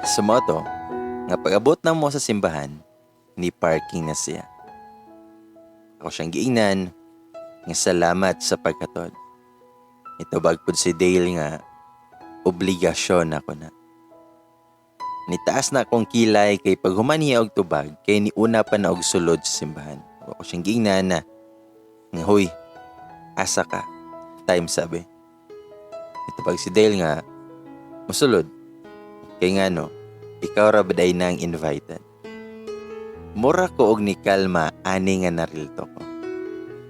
Sumoto, nga pag-abot na mo sa simbahan, ni parking na siya. Ako siyang giingnan, nga salamat sa pagkatod. Itubag po si Dale nga, obligasyon ako na. Nitaas na akong kilay kay paghumaniya og tubag kay niuna pa na og sulod sa simbahan. Ako siyang giingnan na, nga huy, asa ka, time sabi. Itubag si Dale nga, musulod. Kay nga no, ikaw ra baday nang invited. Mura ko og ni kalma ani nga narilto ko.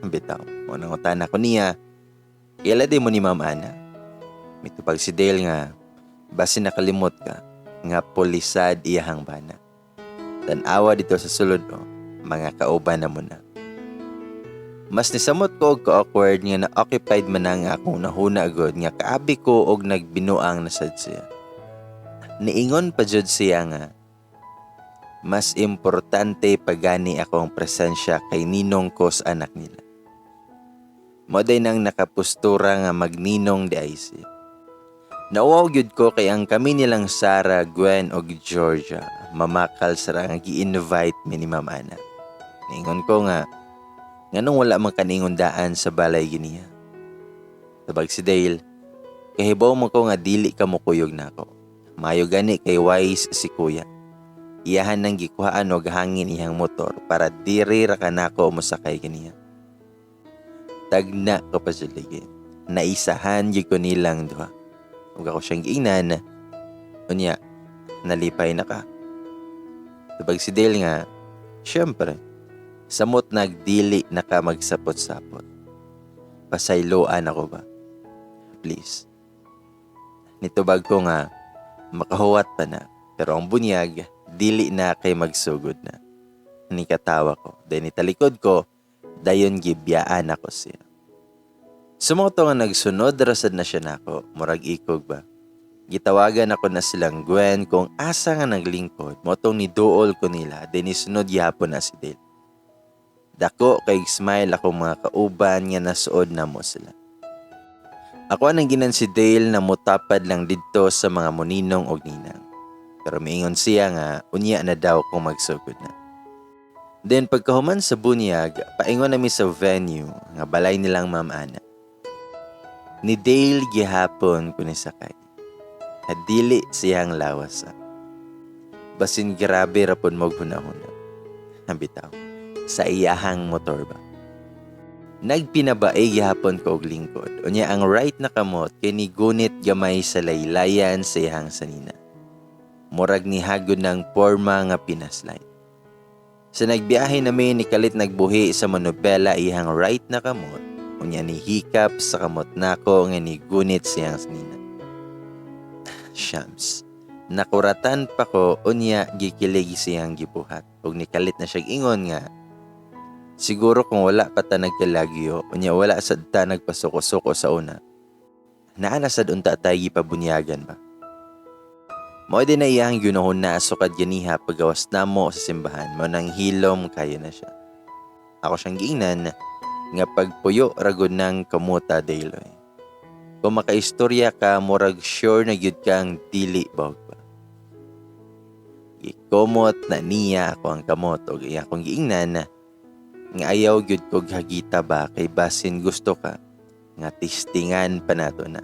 Bitaw, mo nang utana ko niya, kaya di mo ni Ma'am Ana. Mitubag si Dale nga, basi nakalimot ka, nga polisad iyahang bana. Tanawa dito sa sulod o, mga kauban na mo na. Mas nisamot ko og ka-awkward nga na-occupied man nga akong nahuna agad nga kaabi ko og nagbinuang nasad siya. Niingon pa jud siya nga, mas importante pagani akong presensya kay ninong ko sa anak nila. Moday nang nakapustura nga magninong di ay siya. Nauwaw gyud ko kay ang kami nilang Sarah, Gwen og Georgia mamakal sa nga gi-invite mi ni Ma'am Ana. Niingon ko nga, nganong wala man kaningon daan sa balay giniya. Tabag si Dale, kahibaw mo ko nga dili ka mo kuyog nako. Mayo gani kay wise si kuya. Iyahan nang gikuhaan og hangin iyang motor para diri ra kanako mo sakay ganiya. Tagna ko pa jud lagi. Naisahan gyud ko nilang duha. Ug ako siyang giingnan. Unya, nalipay na ka. Tabag si Dale nga, syempre, samot nagdili na ka magsapot-sapot. Pasayloan ako ba? Please. Nitubag ko nga, makahuwat pa na. Pero ang bunyag, dili na kay magsugod na. Nikatawa ko. Then italikod ko, dayon gibyaan ako siya. Sumoto nga nagsunod, rasad na siya nako. Murag ikog ba? Gitawagan ako na silang Gwen kung asa nga naglingkod. Motong ni duol ko nila, then isunod yapon na si Dale. Dako kay smile ako mga kauban nga nasuod na mo sila. Ako nang ginan si Dale na mutapad lang didto sa mga muninong og ninang. Pero miingon siya nga unya na daw kung magsugod na. Then pagkahuman sa bunyag, paingon nami sa venue nga balay nilang Ma'am Ana. Ni Dale gihapon ko ni sakay. At dili siyang lawasa. Basin grabe rapon mo hunahuna. Nabitaw. Sa iyahang motor ba? Nagpinabae gihapon ko og lingkod. Unya ang right na kamot kay ni gunit gamay sa laylayan sa iyahang sanina. Murag ni hagod ng porma nga pinaslay. Sa nagbiyahe namin ni kalit nagbuhi sa manobela iyang right na kamot. Unya ni hikap sa kamot nako nga ni gunit siyang sanina. Shams. Nakuratan pa ko unya gikilig siyang gibuhat. Ug ni kalit na siya ingon nga, siguro kung wala pa ta nagkalagyo, unya wala sad ta nagpasuko-suko sa una. Naana sad unta tayo gipabunyagan ba? Mao din na iyang ginahon na sukad ganiha pagawas namo sa simbahan, mao nang hilom kayo na siya. Ako siyang giingnan nga pagpuyo ragod ng kamuta dayloy. Kung makaistorya ka, murag sure na gyud kang dili bawg ba. Gikomot na niya ako ang kamot og iya kong giingnan nga ayaw gyud kog hagita ba kay basin gusto ka nga tistingan pa nato na.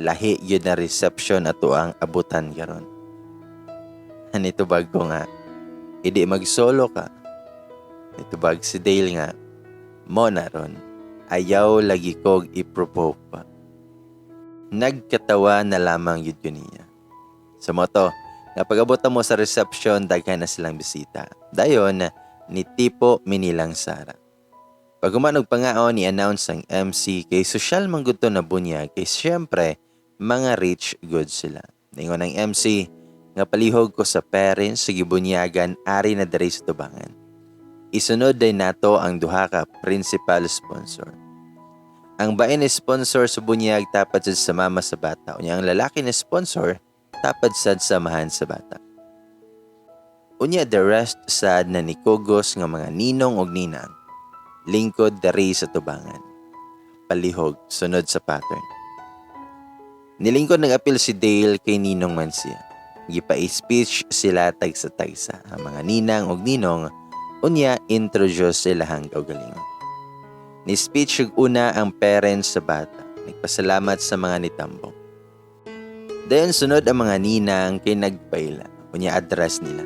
Lahi yun na reception ato ang abutan karon. Nitubag ko nga, hindi mag-solo ka. Nitubag si Dale nga, mo na ron, ayaw lagi kog i-propose pa. Nagkatawa na lamang yun ko niya. Sa moto, napag-abot mo sa reception, daghan na silang bisita. Dayon, ni tipo minilang Sarah. Pag umanog pangaon, ni-announce ang MC kay social mangguto na bunyag kay siyempre, mga rich good sila. Ningon ng MC, nga palihog ko sa parents sa gibunyagan ari na diri sa tubangan. Isunod din nato ang duha ka principal sponsor. Ang bain na sponsor sa bunyag tapad sad sa mama sa bata. Unya ang lalaki na sponsor tapad sad samahan sa bata. Unya the rest sad na nikugos nga mga ninong og ninang. Lingkod dari sa tubangan. Palihog sunod sa pattern. Nilingkod ng apil si Dale kay Ninong man siya. Gipa-speech sila tagsa-tagsa ang mga ninang ug ninong unya introduce sila hang kaugalingon. Ni speech ug una ang parents sa bata. Nagpasalamat sa mga nitambong. Dayon sunod ang mga ninang kay nagpaila. Unya address nila.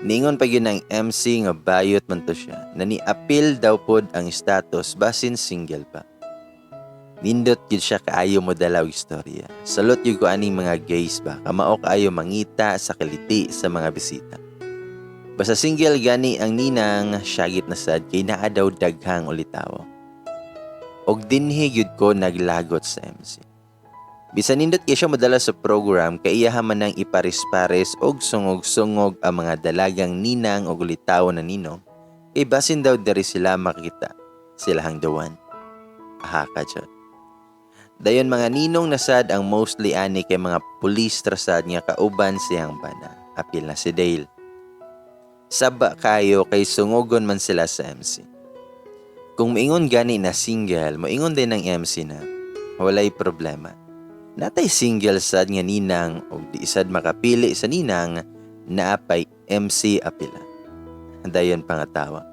Ningon pa yun ang MC nga bayot man to siya na ni-appeal daw pod ang status basin single pa. Nindot yun siya kaayo mo dalaw istorya. Salot yun ko aning mga gays ba, kamao kaayo mangita sa kaliti sa mga bisita. Basta single gani ang ninang, syagit na sad kay naa daw daghang ulitawo. Og dinhi yun ko naglagot sa MC. Bisan nindot kay siya modala sa program, kay iyaha man nang iparis-pares og sungog-sungog ang mga dalagang ninang og ulitawo na ninong, kay basin daw dari sila makita, sila hang dawan. Aha ka dyan. Dayon mga ninong nasad ang mostly ani kay mga pulis trasad nga kauban siyang bana. Apil na si Dale. Saba kayo kay sungugon man sila sa MC. Kung maingon gani na single, moingon din ng MC na walay problema. Natay single sad nga ninang o di sad makapili sa ninang naapay MC apila. Dayon pangatawa.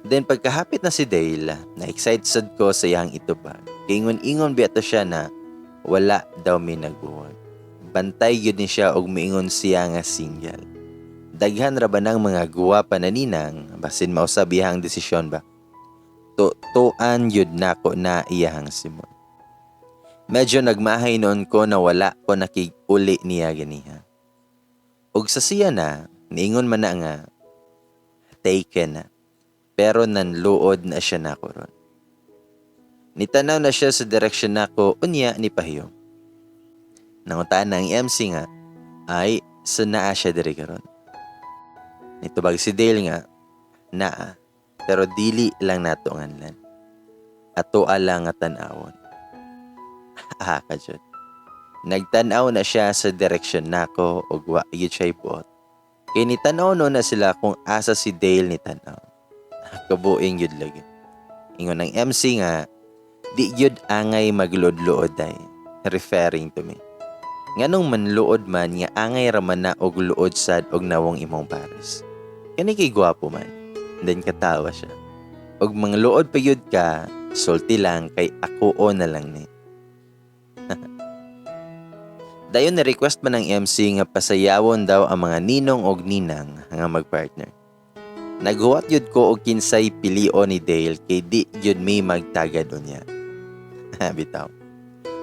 Then pagkahapit na si Dale, na-excite sad ko sa iyang itubag. Ingon-ingon biyato siya na wala daw may nagbuwag. Bantay yun ni siya og miingon siya nga single. Daghan ra ba ng mga guwapa na ninang, basin mausab iyahang desisyon ba? Tuan yun nako na iyahang simon. Medyo nagmahay noon ko na wala ko nakig-uli niya ganiha. Og sa siya na, niingon man na nga, taken na. Pero nanluod na siya nako ron. Nitanaw na siya sa direksyon nako unya ni pahiyom. Nangutaan na ang MC nga, ay sunaa siya diri karon. Nitubag si Dale nga, naa, pero dili lang nato nganlan. Ato ala nga tan-awon. Aha ka dyan. Nagtanaw na siya sa direksyon nako ug wa gyud siya ibuot. Kay nitanaw no na sila kung asa si Dale ni tanaw. Kabuing yun lagi. Ingon ng MC nga, di yun angay maglod-lood ay, referring to me. Nganong manluod man nga angay raman na og luod sad og nawong imong pares. Kani kay gwapo man. Then katawa siya. Og mangluod pa yun ka, sulti lang kay ako o na lang ni. Dayon na request man ng MC nga pasayawon daw ang mga ninong og ninang nga magpartner. Naghuwat yun ko og kinsay pilio ni Dale kay di yun may magtagad unya. Bitaw.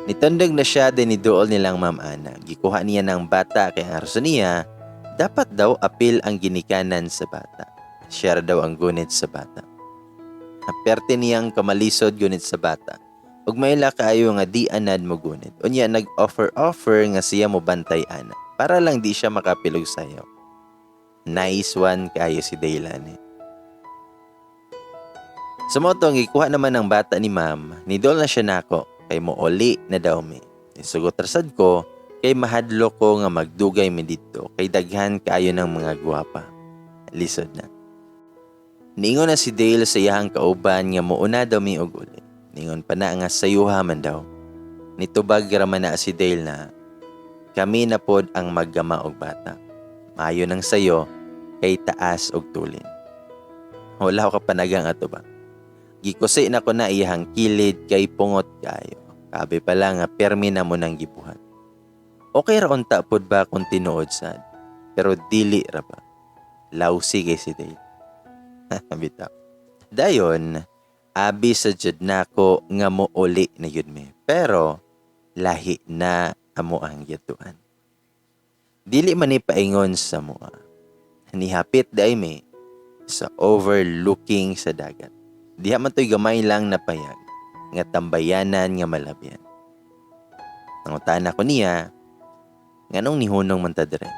Nitondag na siya din ni Dool nilang Ma'am Ana. Gikuha niya ng bata kay ang rason niya, dapat daw apil ang ginikanan sa bata. Siya daw ang gunit sa bata. Aperte niyang kamalisod gunit sa bata. Ug maila kaayo nga di anad mo gunit. Unya nag-offer nga siya mo bantay ana para lang di siya makapilog sayo. Nice one kayo si Daylani. Sa motong ikuha naman ng bata ni Ma'am, nidol na siya nako kay mooli na daw mi. Isugot rasad ko kay mahadlo ko nga magdugay mi dito kay daghan kaayo ng mga guwapa. Lisod na. Niingon na si Dale sa iyahang kauban nga mouna daw mi og uli. Niingon pa na nga sayuha man daw. Nitubag raman na si Dale na kami na pod ang maggama og bata. Maayo ng sayo kay taas og tulin. Wala ko kapanagang ato ba? Gikusi na ko na iyahang kilid kay pungot kayo. Kabe pala nga permi na mo nang gibuhat. Okay ra unta pod ba kung tinuod sad? Pero dili ra ba? Lausi kay si Dale. Bitaw. Dayon, abi sa jud nako nga mo uli na yun me. Pero lahi na amo ang yatuan. Dili man ni paingon sa mua. Nihapit day me sa overlooking sa dagat. Diha man to'y gamay lang na payag nga tambayanan nga malabyan. Nangutaan ako niya nganong nihunong man ta dire.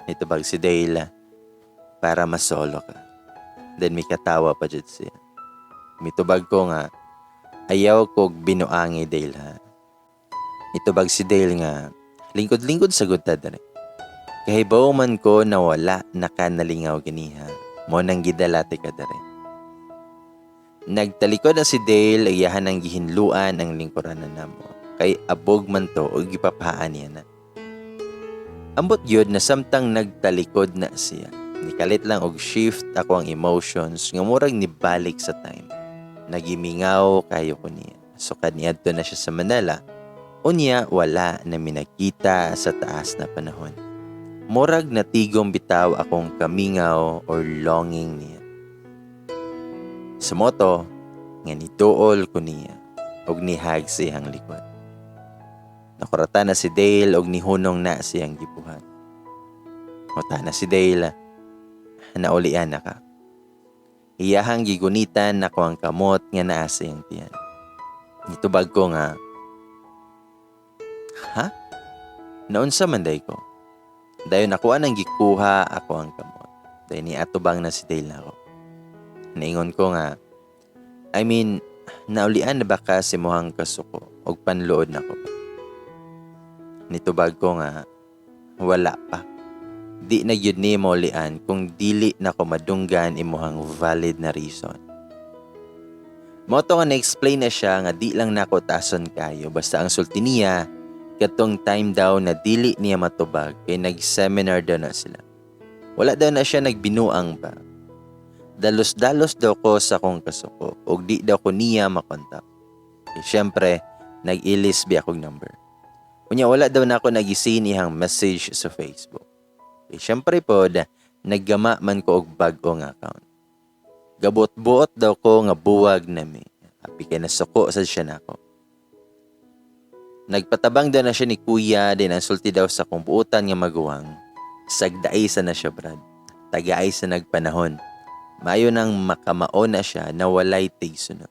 Nitubag si Dale para masolo ka. Then may katawa pa jud siya. Mitubag ko nga ayaw kog binuangi Dale ha. Nitubag si Dale nga lingkod-lingkod sagud ta dire. Kahibaw man ko na wala nakanalingaw ganiha. Mo nang gidalati ka dere. Nagtalikod na si Dale ayahan ng gihinluan ang lingkuranan namo. Kay abog man to o gipapaan niya na. Ambot yun na samtang nagtalikod na siya. Nikalit lang og shift ako ang emotions nga murag nibalik sa time. Nagimingaw kayo ko niya. So kaniadto na siya sa Manila. Unya wala na minakita sa taas na panahon. Murag natigom bitaw akong kamingaw or longing niya. Sa moto, nga nituol ko niya og nihag siyang likod. Nakurata na si Dale og nihunong na siyang gibuhat. Muta na si Dale, naulian na ka. Iyahang gigunitan ako ang kamot nga naa siyang tiyan. Nitubag ko nga, ha? Naunsa man day ko? Dayon ako anang gikuha ako ang kamot. Dayon ni atubang na si Dale na ako. Naingon ko nga, naulian na ba ka si mohang kasuko og panluod na ko pa? Nitubag ko nga, wala pa. Di na yun ni mo lian kung dili na ko madunggan imuhang valid na reason. Moto nga na-explain na siya nga di lang nako tason kayo basta ang sulti niya katong time daw na dili niya matubag kay nag-seminar daw na sila. Wala daw na siya nagbinuang ba. Dalos-dalos daw ko sa kong kasuko og di daw ko niya makontak. Eh syempre, nag-ilis bi akong number. Unya wala daw na ako nagisin ihang message sa Facebook. Eh syempre po, naggama man ko og bag-ong account. Gabot-buot daw ko nga buwag na mi. Happy kay nasuko sa siya nako. Nagpatabang daw na siya ni kuya din ang sulti daw sa kumpuutan nga maguwang. Sagdaay sa na siya brad. Tagaay sa nagpanahon. Mayo nang makamao na siya na walay tigsunod.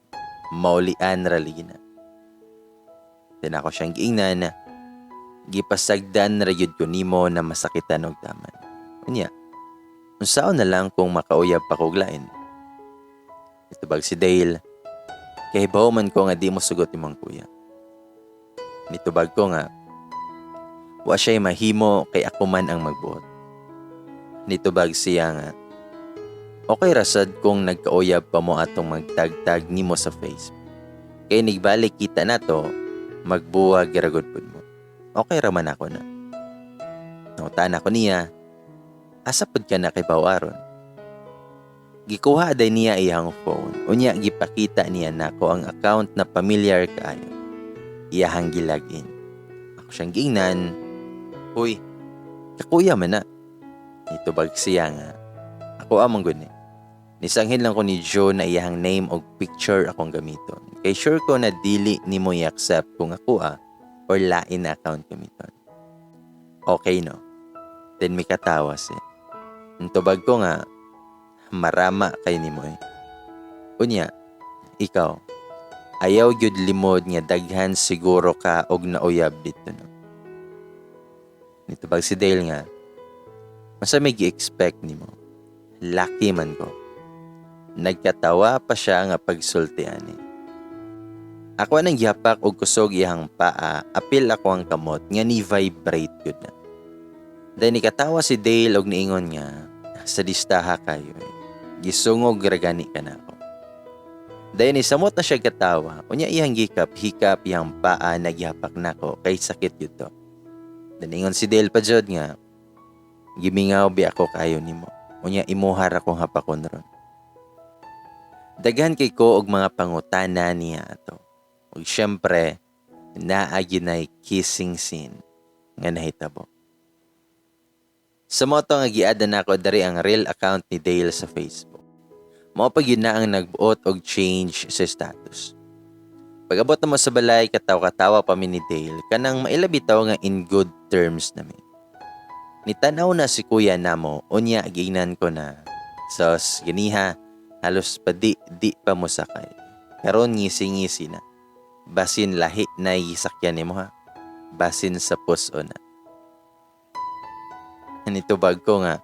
Maulian ralina. Din ako siyang giingnan na gipasagdan ra yun ko nimo na masakitan og taman. Unya, unsaon na lang kung makauyab pa kog lain. Itubag si Dale, kay bawo man ko nga di mo sugot imong kuya. Nitubag ko nga, wa siya'y mahimo kay ako man ang magbuot. Nitubag siya nga, okay rasad kung nagkauyab pa mo atong magtagtag nimo sa Facebook. Kay nigbalik kita na to, magbuwag giragod pud mo. Okay raman ako na. Nautan ako niya, asa pud ka na kay Bawaron. Gikuha day niya iyang phone. Unya gipakita niya nako ang account na familiar kaayo. Iyahang gilagin. Ako siyang giingnan. Uy, kakuya man na. Itubag siya nga. Ako amang guni. Nisanghin lang ko ni Joe na iyahang name o picture akong gamiton. Kay sure ko na dili ni mo i-accept kung ako or lain na account gamiton. Okay no? Then may katawa siya. Tubag ko nga, marama kay ni mo eh. Unya, ikaw, ayaw gyud limod nga daghan siguro ka og nauyab dito no. Nitubag si Dale nga, masa may gi-expect ni mo. Lucky man ko. Nagkatawa pa siya nga pagsultian eh. Ako nang gihapak og kusog iyang paa, apil ako ang kamot nga ni-vibrate yun na. Dahil nikatawa si Dale og niingon nga, sa distaha kayo eh. Gisungog ragani ka na ako. Dahil nisamot na siya katawa, unya iyang hikap iyang paa nagyapak na ko kay sakit yun to. Dahil ingon si Dale pa jud nga, gimingaw bi ako kayo nimo. Unya imuhar akong hapakon ron. Daghan kay ko og mga pangutana niya ato. Ug syempre, naaginay kissing scene nga nahitabo. Sa moto nga giadan nako dari ang real account ni Dale sa Facebook. Mao pa gyud na ang nagbuot og change sa status. Pag-abot na mo sa balay, katawa-katawa pa mi ni Dale kanang mailabitaw nga in good terms nami. Nitanaw na si kuya namo, unya giingnan ko na. Sos, ganiha, halos pa di pa mo sakay. Karon ngisi-ngisi na. Basin lahi na isakyan nimo ha. Basin sa puso na. Nitubag ko nga,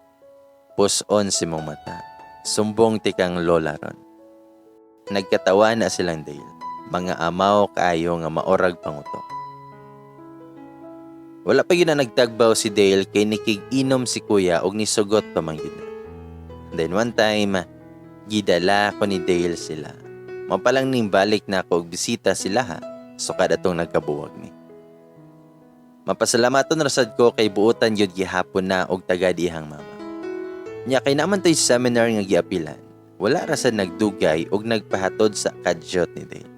puson si mong mata. Sumbong tikang lola ron. Nagkatawa na silang Dale. Mga amaw kaayo nga maorag pangutok. Wala pa yun na nagtagbaw si Dale kay nikig-inom si kuya og nisugot pa man yun. Then one time, gidala ko ni Dale sila. Mapalang ning balik na ako og bisita sila ha. So kada tong nagkabuwag ni. Mapasalamaton rasad ko kay buutan yun gihapon na og taga dihang mama. Nya kay naman to'y seminar nga giapilan, wala rasad nagdugay og nagpahatod sa kadyot ni Dale.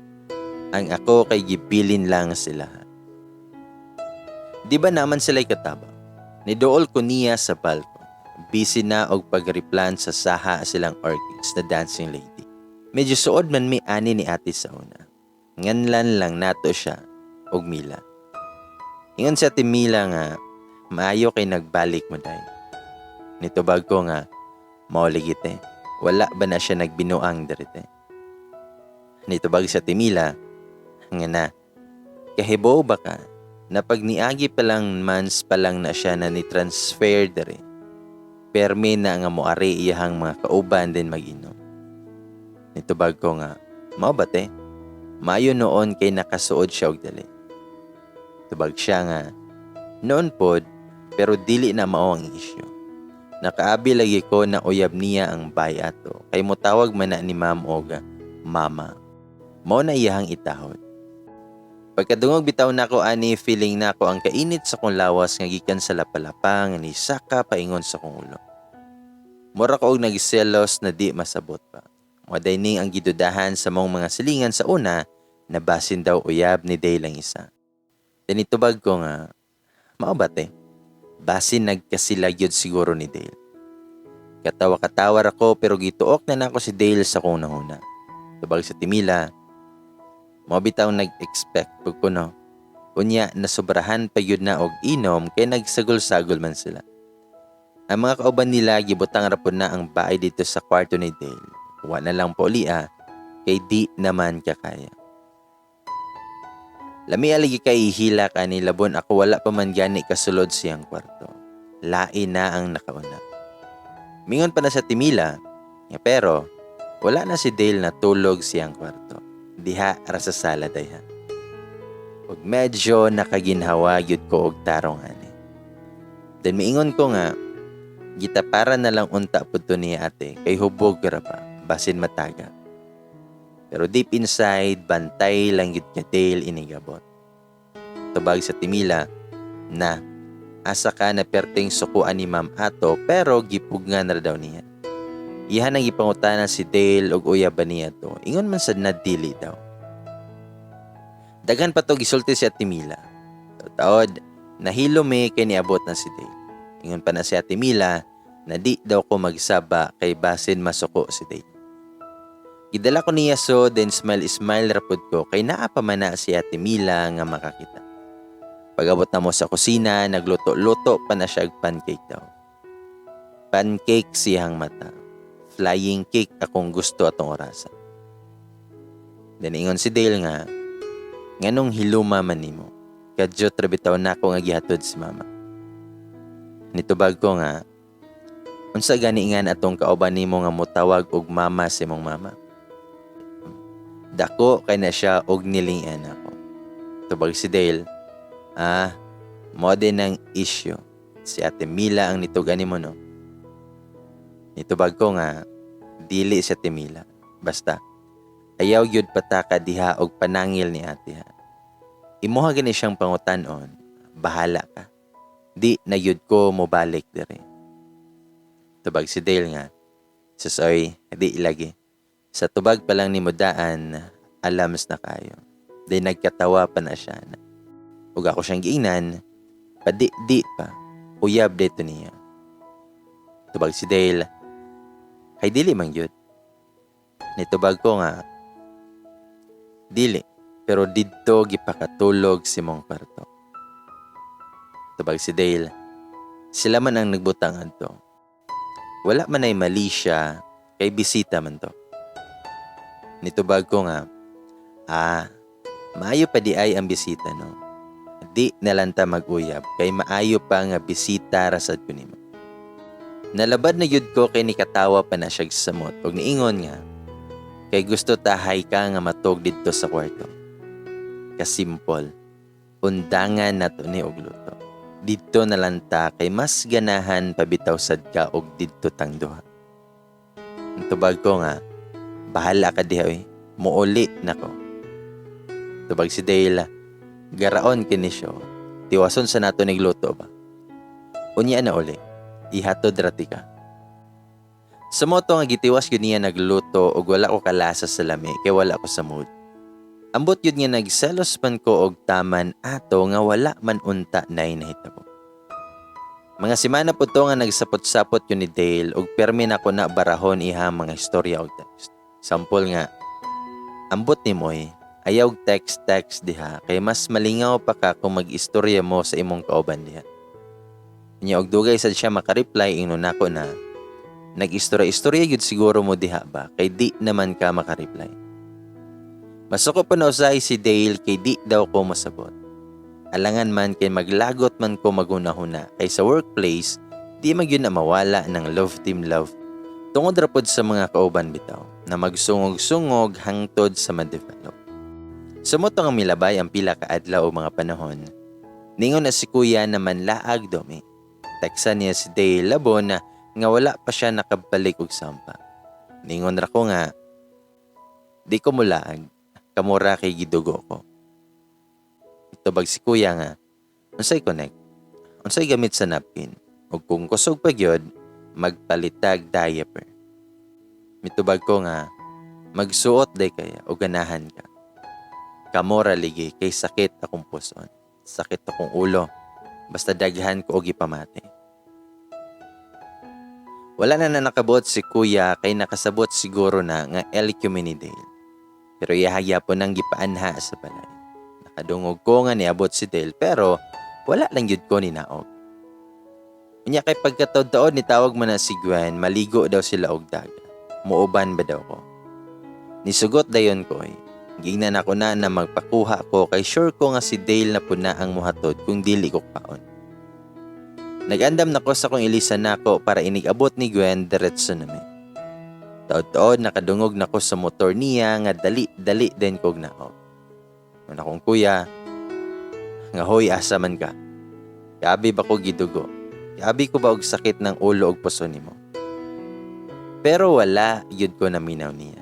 Ang ako kay gibilin lang sila. Di ba naman sila'y kataba? Nidool ko niya sa balkon. Busy na og pagreplan sa saha silang orchids na dancing lady. Medyo suod man may ani ni ate sa una. Nganlan lang nato siya og Mila. Ingon sa ate Mila nga, maayo kay nagbalik mo day. Nitubag ko nga, mauligite. Wala ba na siya nagbinuang derite? Nitubag sa ate Mila, nga na, kahibaw ba ka na pag niagi pa lang months pa lang na siya na ni-transfer dere. Permi na nga moari iyahang mga kauban din mag-inom. Nitubag ko nga, mao ba te? Maayo noon kay nakasuod siya og dali. Tubag siya nga, noon pod, pero dili na mao ang isyu. Nakaabi lagi ko na uyab niya ang bayato, kay motawag man na ni ma'am og mama. Mao na iyahang itahod. Pagkadungog bitaw nako ani feeling nako ang kainit sa kong lawas nga gikan sa lapalapang ni saka paingon sa kong ulo. Mura ko og nagiselos na di masabot pa. Moday ning ang gidudahan sa mong mga silingan sa una na basin daw uyab ni Dale lang isa. Tinitubag ko nga, mao ba te? Basin nagkasila gyud siguro ni Dale. Katawa-katawar ako pero gituok na nako si Dale sa kong nahuna. Tubag sa Timila, mo bitaw nag-expect pag kuno. Unya nasobrahan pa yun na og inom kay nagsagol-sagol man sila. Ang mga kauban nila gibutang rapod na ang bahay dito sa kwarto ni Dale. Wa na lang po liya kay di naman kakaya. Lami alagi kay hila kani labon ako wala pa man gani kasulod siyang kwarto. Lain na ang nakauna. Mingon pa na sa Timila, pero wala na si Dale na tulog siyang kwarto. Diha ra sa sala dayha. Ug medyo nakaginhawa gyud ko og tarong ani. Then miingon ko nga gitapara na lang unta pud to ni ate kay hubog ra pa basin mataga. Pero deep inside bantay lang gyud ka Dale inigabot. Tubag sa Timila na asa ka na perting sukuan ni Ma'am Ato pero gipugngan ra daw niya. Iyan ang ipangutanan si Dale og uyab ba niya to. Ingon man sad na dili daw. Dagan pa to gisulti si Ate Mila. Taod, nahilo me kay niabot na si Dale. Ingon pa na si Ate Mila na di daw ko magsaba kay basin masuko si Dale. Gidala ko niya so then smile rapod ko kay naa pa man na si Ate Mila nga makakita. Pag-abot na mo sa kusina, nagluto-luto pa na siya og pancake daw. Pancake siyang mata. Flying cake akong gusto atong orasa. Then ingon si Dale nga, nganong hiluma man nimo. Kadyot ra bitaw nako nga gihatod si mama. Nitubag ko nga, unsa gani ngan atong kauban nimo nga motawag og mama si mong mama. Dako kay na siya og nilingan ako. Tubag si Dale, mo din ang issue. Si Ate Mila ang nitugan nimo no. Nitubag ko nga, dili sa Timila. Basta, ayaw yun pataka diha og panangil ni ate ha. Imuha gani siyang pangutanon, bahala ka. Di na yun ko mobalik dire. Tubag si Dale nga, sasoy, di ilagi. Sa tubag pa lang ni Mudaan, alams na kayo. Di nagkatawa pa na siya na. Ug ako siyang giingnan, padi-di pa, uyab dito niya. Tubag si Dale, kay dili man gyud. Nitubag ko nga, dili, pero didto gipakatulog si mong kwarto. Tubag si Dale, sila man ang nagbutang adto. Wala man ay mali siya, kay bisita man to. Nitubag ko nga, maayo pa di ay ang bisita no. Di nalanta mag-uyab, kay maayo pa nga bisita rasad ko nimo. Nalabad na yud ko kay nikatawa pa na siya samot ug niingon nga kay gusto tahay ka nga matog didto sa kwarto. Kasimple, undangan nato ni og luto. Didto na lang ta kay mas ganahan pabitaw sad ka og didto tang duha. Tubag ko nga, bahala ka diha oy, muuli nako. Tubag si Dale, garaon kini siya. gitiwason sa nato nigluto ba. Unya na uli, ihatod rati ka. Sa moto nga gitiwas yun niya nagluto og wala ko kalasa sa lami kay wala ko sa mood. Ambot yun nga nagselos man ko og taman ato nga wala man unta na nahitabo. Mga semana po to nga nagsapot-sapot yun ni Dale og permi na ko na barahon iha mga istorya og text. Sampol nga, ambot ni Moy, ayaw text diha kay mas malingaw pa ka kung mag-istorya mo sa imong kauban diha. Nya og dugay sad siya makareply ingnon nako na nag-istorya yun siguro mo diha ba kay di naman ka makareply. Masuko pa na usay si Dale kay di daw ko masabot. Alangan man kay maglagot man ko magunahuna kay sa workplace di magyun na mawala ng love team love tungod rapod sa mga kauban bitaw na magsungog-sungog hangtod sa ma-develop. Sumot nga milabay ang pila ka adlaw o mga panahon. Ningon na si kuya na manlaag domi. Teksan niya si Dale labon na nga wala pa siya nakabalik og sampa. Ningon ra ko nga, di ko mulaag, kamura kay gidugo ko. Itubag si kuya nga, unsay connect, unsay gamit sa napkin, ug kung kusog pa gyud, magpalitag diaper. Mitubag ko nga, magsuot day kaya o ganahan ka. Kamura ligi kay sakit akong puson, sakit akong ulo, basta daghan ko og ipamate. Wala na nakabot si kuya kay nakasabot siguro na nga LQ ni Dale. Pero ihagya po nang gipaanha sa balay. Nakadungog ko nga niabot si Dale pero wala lang yun ko ni naog. Unya kay pagkataod-taod ni tawag man na si Gwen, maligo daw sila og dagat. Muuban ba daw ko? Nisugot dayon ko eh. Gingnan ako na magpakuha ko kay sure ko nga si Dale na po na ang muhatod kung dili ko kaon. Nag-andam na ko sa kong ilisan nako para inigabot ni Gwen diretso namin. Taod-taod nakadungog na ko sa motor niya nga dali-dali din kog naog. Nung akong kuya, nga hoy asa man ka. Kabi ba ko gidugo? Kabi ko ba og sakit ng ulo og puso nimo? Pero wala yun ko naminaw niya.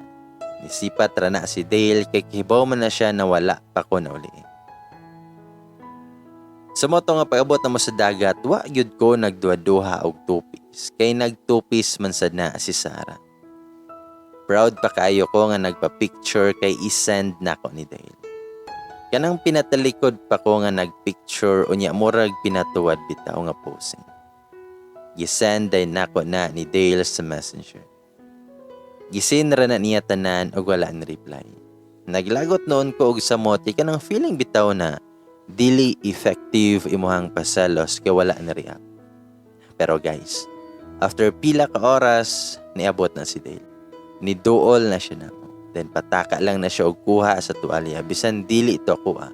Nisipat ra na si Dale kay kibaw man na siya na wala pa ko na uli. Sa moto nga pag-abot na mo sa dagat, wa gyud ko nagduha-duha og tupis. Kay nagtupis man sad na si Sarah. Proud pa kaayo ko nga nagpa-picture kay isend nako ni Dale. Kanang pinatalikod pa ko nga nagpicture unya murag pinatuwad bitaw nga posing. Gisend day nako na ni Dale sa Messenger. Gisinra na niya tanan og wala ni reply. Naglagot noon ko og samote kanang feeling bitaw na dili effective imuhang pasalos kay wala na react. Pero guys, after pila ka oras, niabot na si Dale. Niduol na siya namo. Then pataka lang na siya og kuha sa tuwalya bisan dili ito kuha.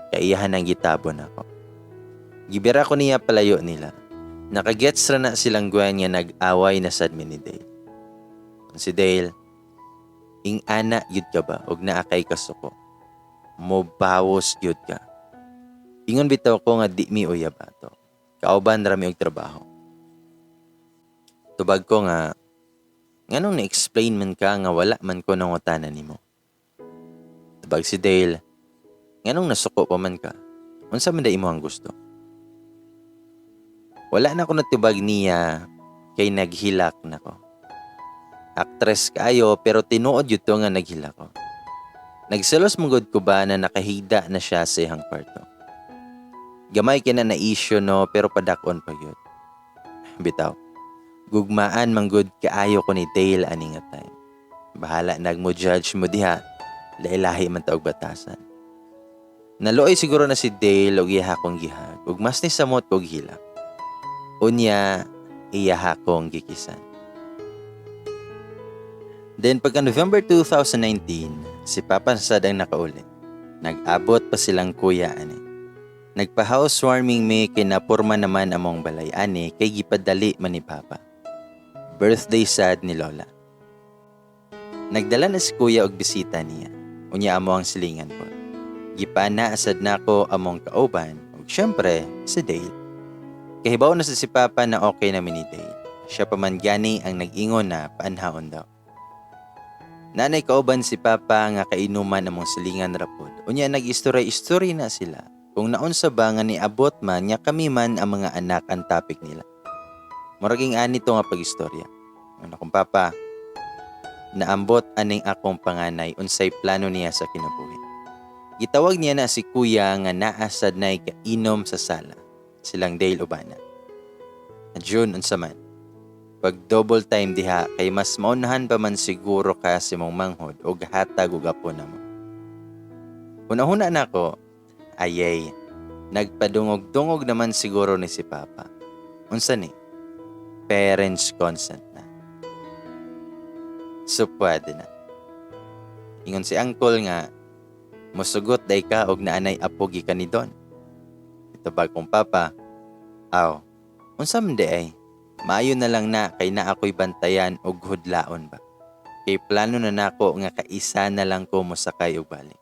Kay iyahan ang gitabon ako. Gibira ko niya palayo nila. Nakagets ra na silang Gwen nga nag-away na sad mi ni Dale. Si Dale, ing ana yud ka ba og naakay kasuko. Mobawos yud ka. Ingon bitaw ko nga di mi uyab ato. Kauban rami og trabaho. Tubag ko nga, nganong na-explain man ka nga wala man ko nangutanan nimo. Tubag si Dale, nganong nasuko pa man ka, unsa man da imo ang gusto. Wala na ko natubag niya, kay naghilak na ko. Actress kayo pero tinuod yun to nga naghilak ko. Nagselos mugod ko ba na nakahigda na siya sa ihang kwarto. Gamay kina na issue no pero padakon pa yun. Bitaw, gugmaan manggod kaayo ko ni Dale ani nga time. Bahala nagmo-judge mo diha, lailahi man taog batasan. Naluoy siguro na si Dale og iyaha kong gihag, ug mas ni samot kog hilak. Unya, iyaha kong gikisan. Then pagka November 2019, si Papa sad ang nakauli. Nag-abot pa silang kuya ani. Nagpa-housewarming me kay napurma naman among balay ani kay gipadali man ni Papa. Birthday sad ni Lola. Nagdala na si kuya og bisita niya. Unya amo ang silingan ko. Gipana asad nako among kauban ug syempre si Dale. Kahibaw na sa si Papa na okay na ni Dale. Siya pa man gani ang nag-ingon na paanhaon daw. Nanay kauban si Papa nga kainuman among silingan rapod. Unya nag-istorya-istorya na sila. kung naunsa ba nga niabot man nya kami man ang mga anak ang topic nila. Muraging ani to nga pagistorya. Ano kung papa, naambot aning akong panganay unsay plano niya sa kinabuhi. Gitawag niya na si kuya nga naasad na kainom sa sala. Silang Dale Ubana. At June unsa man. Pag double time diha kay mas maunahan pa man siguro ka si mong manghod o gahatag og apo na mo. Hunahuna na ko, ayay, nagpadungog-dungog naman siguro ni si Papa. Unsa ni? Parents consent na. So pwede na. Ingon si Uncle nga, musugot day ka og naanay apo gikan ni Don. Ito bagong Papa, aw, unsa man di ay? Maayo na lang na kay na ako'y bantayan og hudlaon ba. Kay plano na nako nga kaisa na lang ko mosakay og balik.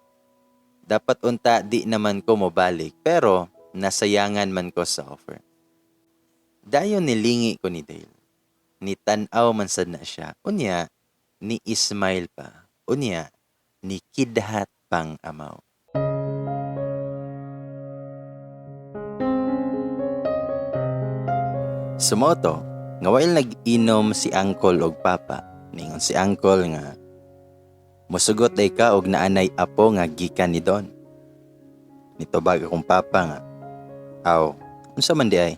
Dapat unta di naman ko mo balik pero nasayangan man ko sa offer. Dayon nilingi ko ni Dale. Ni tan-aw man sad na siya. Unya ni Ismail pa. Unya ni kidhat pang amaw. Sumoto, nga while nag-inom si Uncle og Papa, ningon si Uncle nga, musugot day ka og naanay apo nga gikan ni Don. Nitubag akong Papa nga, aw, unsa man di ay,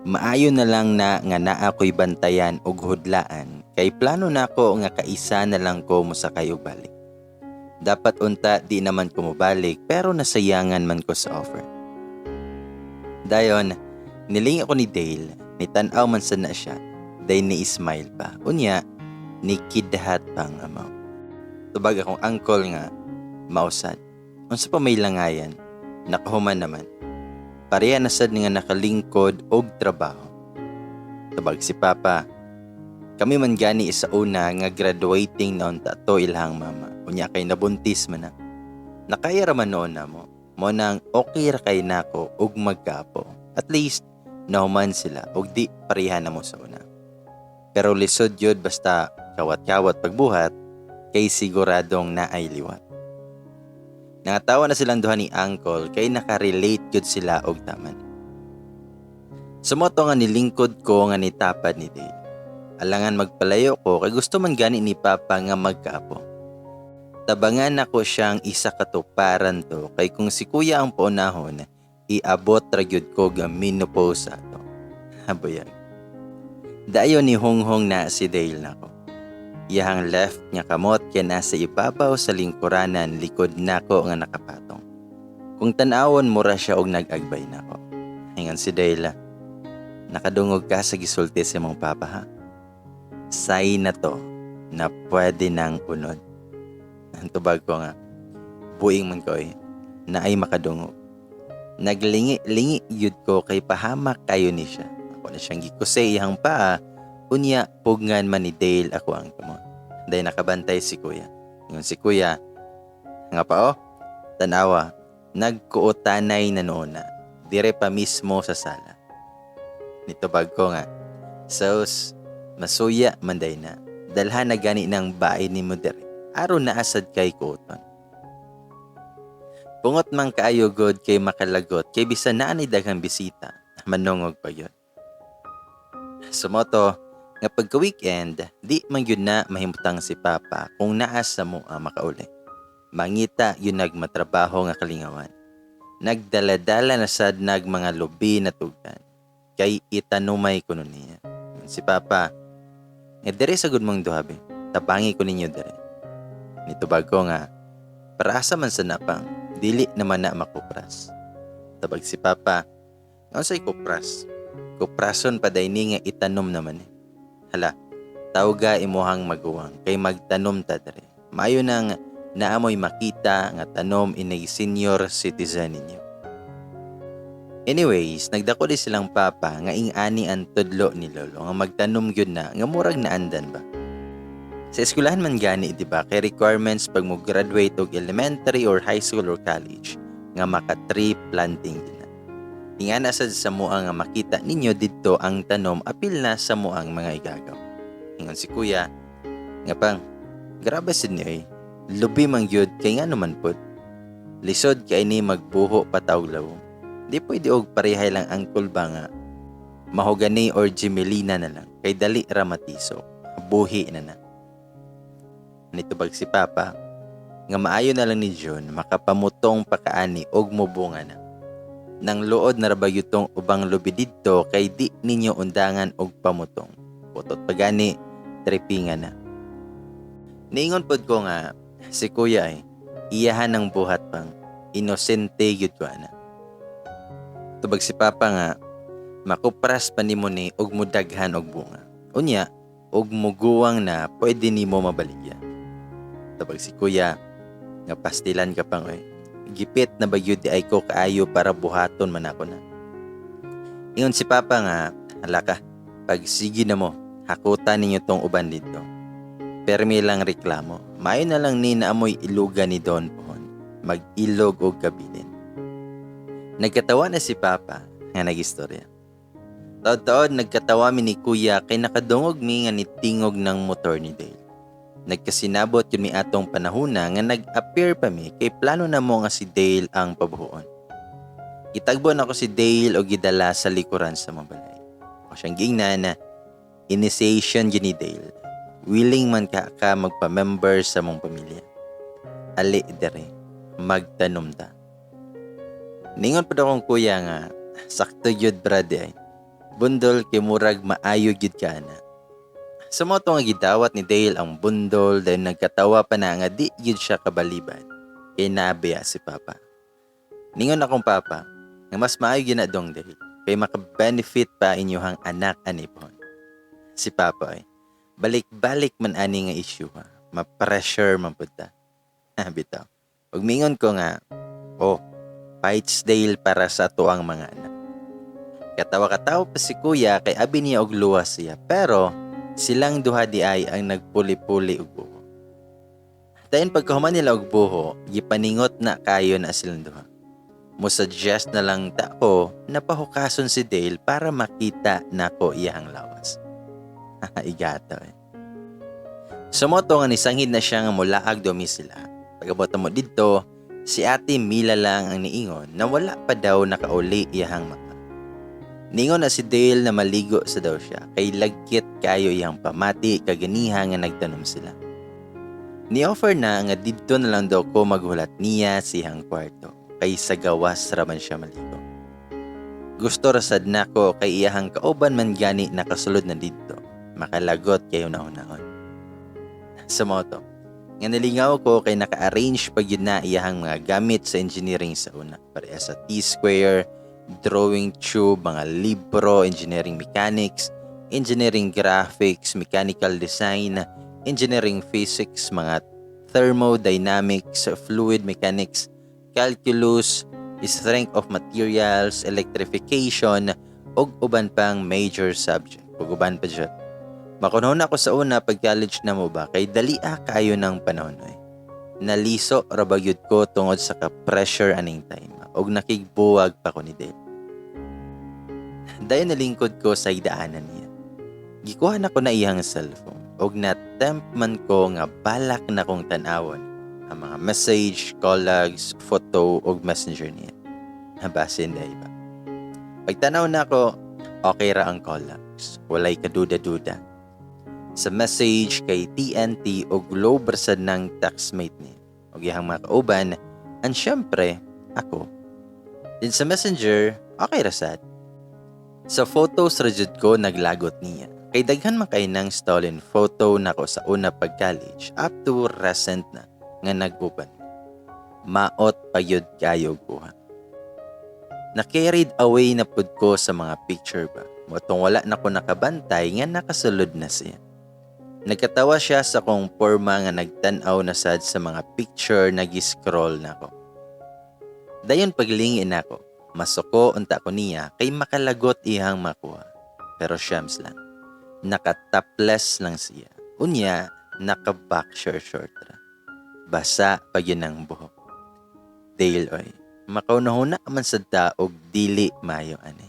maayo na lang na nga naa ko'y bantayan og hudlaan, kay plano na ko nga kaisa na lang ko mosakay og balik. Dapat unta di naman ko mobalik pero nasayangan man ko sa offer. Dayon, nilingi ako ni Dale, ni tan-aw man sad na siya, day ni Ismail pa. Unya, ni kidhat pang amaw. Tubag akong Uncle nga, mausad. Unsa pa may langayan, nakahuman naman. Pareha na sad nga nakalingkod og trabaho. Tubag si Papa, kami man gani isa una nga graduating na unta to ilhang mama. Unya kay nabuntis man na. Nakaya raman noon na mo. Mo nang okay ra kay nako og magkaapo. At least, nahuman sila og di pareha na mo sa una. Pero lisod yun basta kawat-kawat pagbuhat kay siguradong naay liwat. Nangatawa na silang duha ni Uncle kay nakarelate yun sila og taman. Sumoto nga nilingkod ko nga nitapad ni Dale. Alangan magpalayo ko kay gusto man gani ni Papa nga magkaapo. Tabangan ako siyang isa katuparan to kay kung si kuya ang paunahon, iabot ra gyud ko ga menopause ato. Haboyag. Dayon ni Honghong na si Dale nako. Iyang left niya kamot kaya nasa ibabaw sa lingkuranan likod nako nga nakapatong. Kung tan-awon mura siya og nag-agbay nako. Hingan si Dale, nakadungog ka sa gisulti sa mong Papa ha. Say na to na pwede nang unod. Ang tubag ko nga, buing man ko na ay makadungog. Naglingi-lingi yud ko kay pahamak kayo ni siya. Ako na siyang gikusay ihang paa, unya pugngan man ni Dale ako ang kamot. Dahil nakabantay si kuya. Ngayon si kuya, nga pa tanawa, nagkuutanay na noon na, dire pa mismo sa sala. Nitubag ko nga, sos, masuya manday na, dalhan na gani ng bahay ni mo dire, aron na asad kay kuuton. Pungot mang kaayo god kay makalagot kay bisan naa ni daghang bisita, manungog pa yun. Sumoto, nga pagka-weekend, di man yun na mahimutang si Papa kung naasa mo ang makauli. Mangita yun nagmatrabaho nga kalingawan. Nagdaladala na sad nag mga lubi na tugan. Kay itanumay ko nun niya. Si Papa, dere sa good mong duhabi, tabangi ko ninyo dere. Nitubag ko nga, para asa man sa napang, dili naman na makupras. Tabag si Papa, ano sa'y kupras? Kuprason pa dayni nga itanom naman eh. Hala, tawga imuhang maguwang kay magtanom ta dere. Maayo nang naamoy makita nga tanom inay senior citizen ninyo. Anyways, nagdako di silang Papa nga ing-ani ang tudlo ni Lolo nga magtanom gyud na nga murag naandan ba. Sa eskwelahan man gani, di ba, kay requirements pag mo graduate og elementary or high school or college nga maka tree planting din na. Tinga na sad sa muang nga makita ninyo didto ang tanom apil na sa muang mga igagaw. Ingon si kuya, nga pang, grabe sad niyo lubi mang yun kay nga naman pod. Lisod kay ni magbuho patawag lawom. Di pwede og parehay lang angkol ba nga mahogany or Jimelina na lang kay dali ra matiso. Buhi na na. Nitubag si Papa nga maayo na lang ni John makapamutong pakaani og mubunga na. Nang luod na rabayo tong ubang lubi didto kay di ninyo undangan og pamutong. Putot pagani tripingan na. Niingon pod ko nga si Kuya ay iyahan ng buhat pang inosente gyud ko ana. Tubag si Papa nga makupras pa nimo ni og mudaghan og bunga. Unya og muguwang na pwede nimo mabaligya. Tubag si Kuya nga pastilan ka pang oy. Gipit na ba yun di ay ko kaayo para buhaton man ako na. Ingon si Papa nga, hala ka, pag sige na mo, hakutan ninyo tong uban dito. Permi lang reklamo, maayo na lang ni naamoy ilugan ni Don Pohon, mag-ilog o gabilin. Nagkatawa na si Papa nga nagistorya. Taod-taod nagkatawa mi ni Kuya kay nakadungog mi nga nitingog ng motor ni Dale. Nagkasinabot yun mi atong panahuna nga nag-appear pa mi kay plano na mo nga si Dale ang pabuhon. Gitagbo na ko si Dale o gidala sa likuran sa mabalay. Ako siyang giingnan na initiation yun ni Dale. Willing man ka magpa-member sa mong pamilya. Ali dere, magtanom ta. Ningon pa daw kong Kuya nga, sakto yun brade ay. Bundol kay murag maayo yun ka na. Sa mo nga gidawat ni Dale ang bundol dahil nagkatawa pa na nga di yun siya kabaliban. Kay nabiya si Papa. Ningon akong Papa, nga mas maayo ginadong Dale. Kay makabenefit pa inyuhang anak anipon. Si Papa ay, balik-balik man ani nga issue ha. Ma-pressure man punta. Bitaw. Ug mingon ko nga, fights Dale para sa tuang mga anak. Katawa-katawa pa si Kuya kay abi niya og luwas siya. Pero, silang duha di ay ang nagpuli-puli og buho. Dayon pagkahuman nila og buho, gipaningot na kayo na silang duha. Mo-suggest na lang ta ko na pahukason si Dale para makita nako iyang lawas. Igata eh. Sumoto nga nisanghid na siya nga mulaag domi sila. Pagabot mo didto, si Ate Mila lang ang niingon na wala pa daw nakauli iyang maka. Ningon na si Dale na maligo sa daw siya, kay lagkit kayo iyang pamati kaganiha nga nagtanom sila. Ni-offer na nga didto na lang daw ko maghulat niya siyang kwarto, kay sa gawas raman siya maligo. Gusto rasad na ko kay iyahang kauban man gani nakasulod na didto, makalagot kayo naon-naon. Sa moto, nga nalingaw ko kay naka-arrange pag yun na iyahang mga gamit sa engineering sa una, pareha sa T-square, drawing tube, mga libro, engineering mechanics, engineering graphics, mechanical design, engineering physics, mga thermodynamics, fluid mechanics, calculus, strength of materials, electrification, ug uban pang major subject. Ug uban pa dyan. Makunahon ako sa una pag college na mo ba kay dalia kayo ng panahon oy. Naliso rabagyud ko tungod sa ka-pressure aning time. Og nakigbuwag pa ko ni Dale. Dayon nalingkod ko sa idaanan niya. Gikuha na ko na iyang cellphone. Og na-tempt man ko nga balak na kong tanawon ang mga message, call logs, photo og messenger niya. Nabasin dahil ba? Pagtanaw na ko, okay ra ang call logs. Walay kaduda-duda. Sa message kay TNT og low bersad ng taxmate niya. Og iyang mga kauban, and syempre, ako. Din sa messenger, okay rasad. Sa photos rajud ko naglagot niya. Kay daghan man kay nang stolen photo nako sa una pag-college up to recent na nga nag-uban. Maot payud kayo kuha. Na-carried away na pud ko sa mga picture ba. Motong wala na ko nakabantay nga nakasulod na siya. Nagkatawa siya sa kong porma nga nagtanaw na sad sa mga picture nag-scroll na ko. Dayon paglingin ako, masuko unta ko niya kay makalagot ihang makuha. Pero syams lang, naka-topless lang siya. Unya, naka-boxer short ra. Basa pa yun ang buhok. Dale oy, makaunahuna man sa daog dili mayo ani.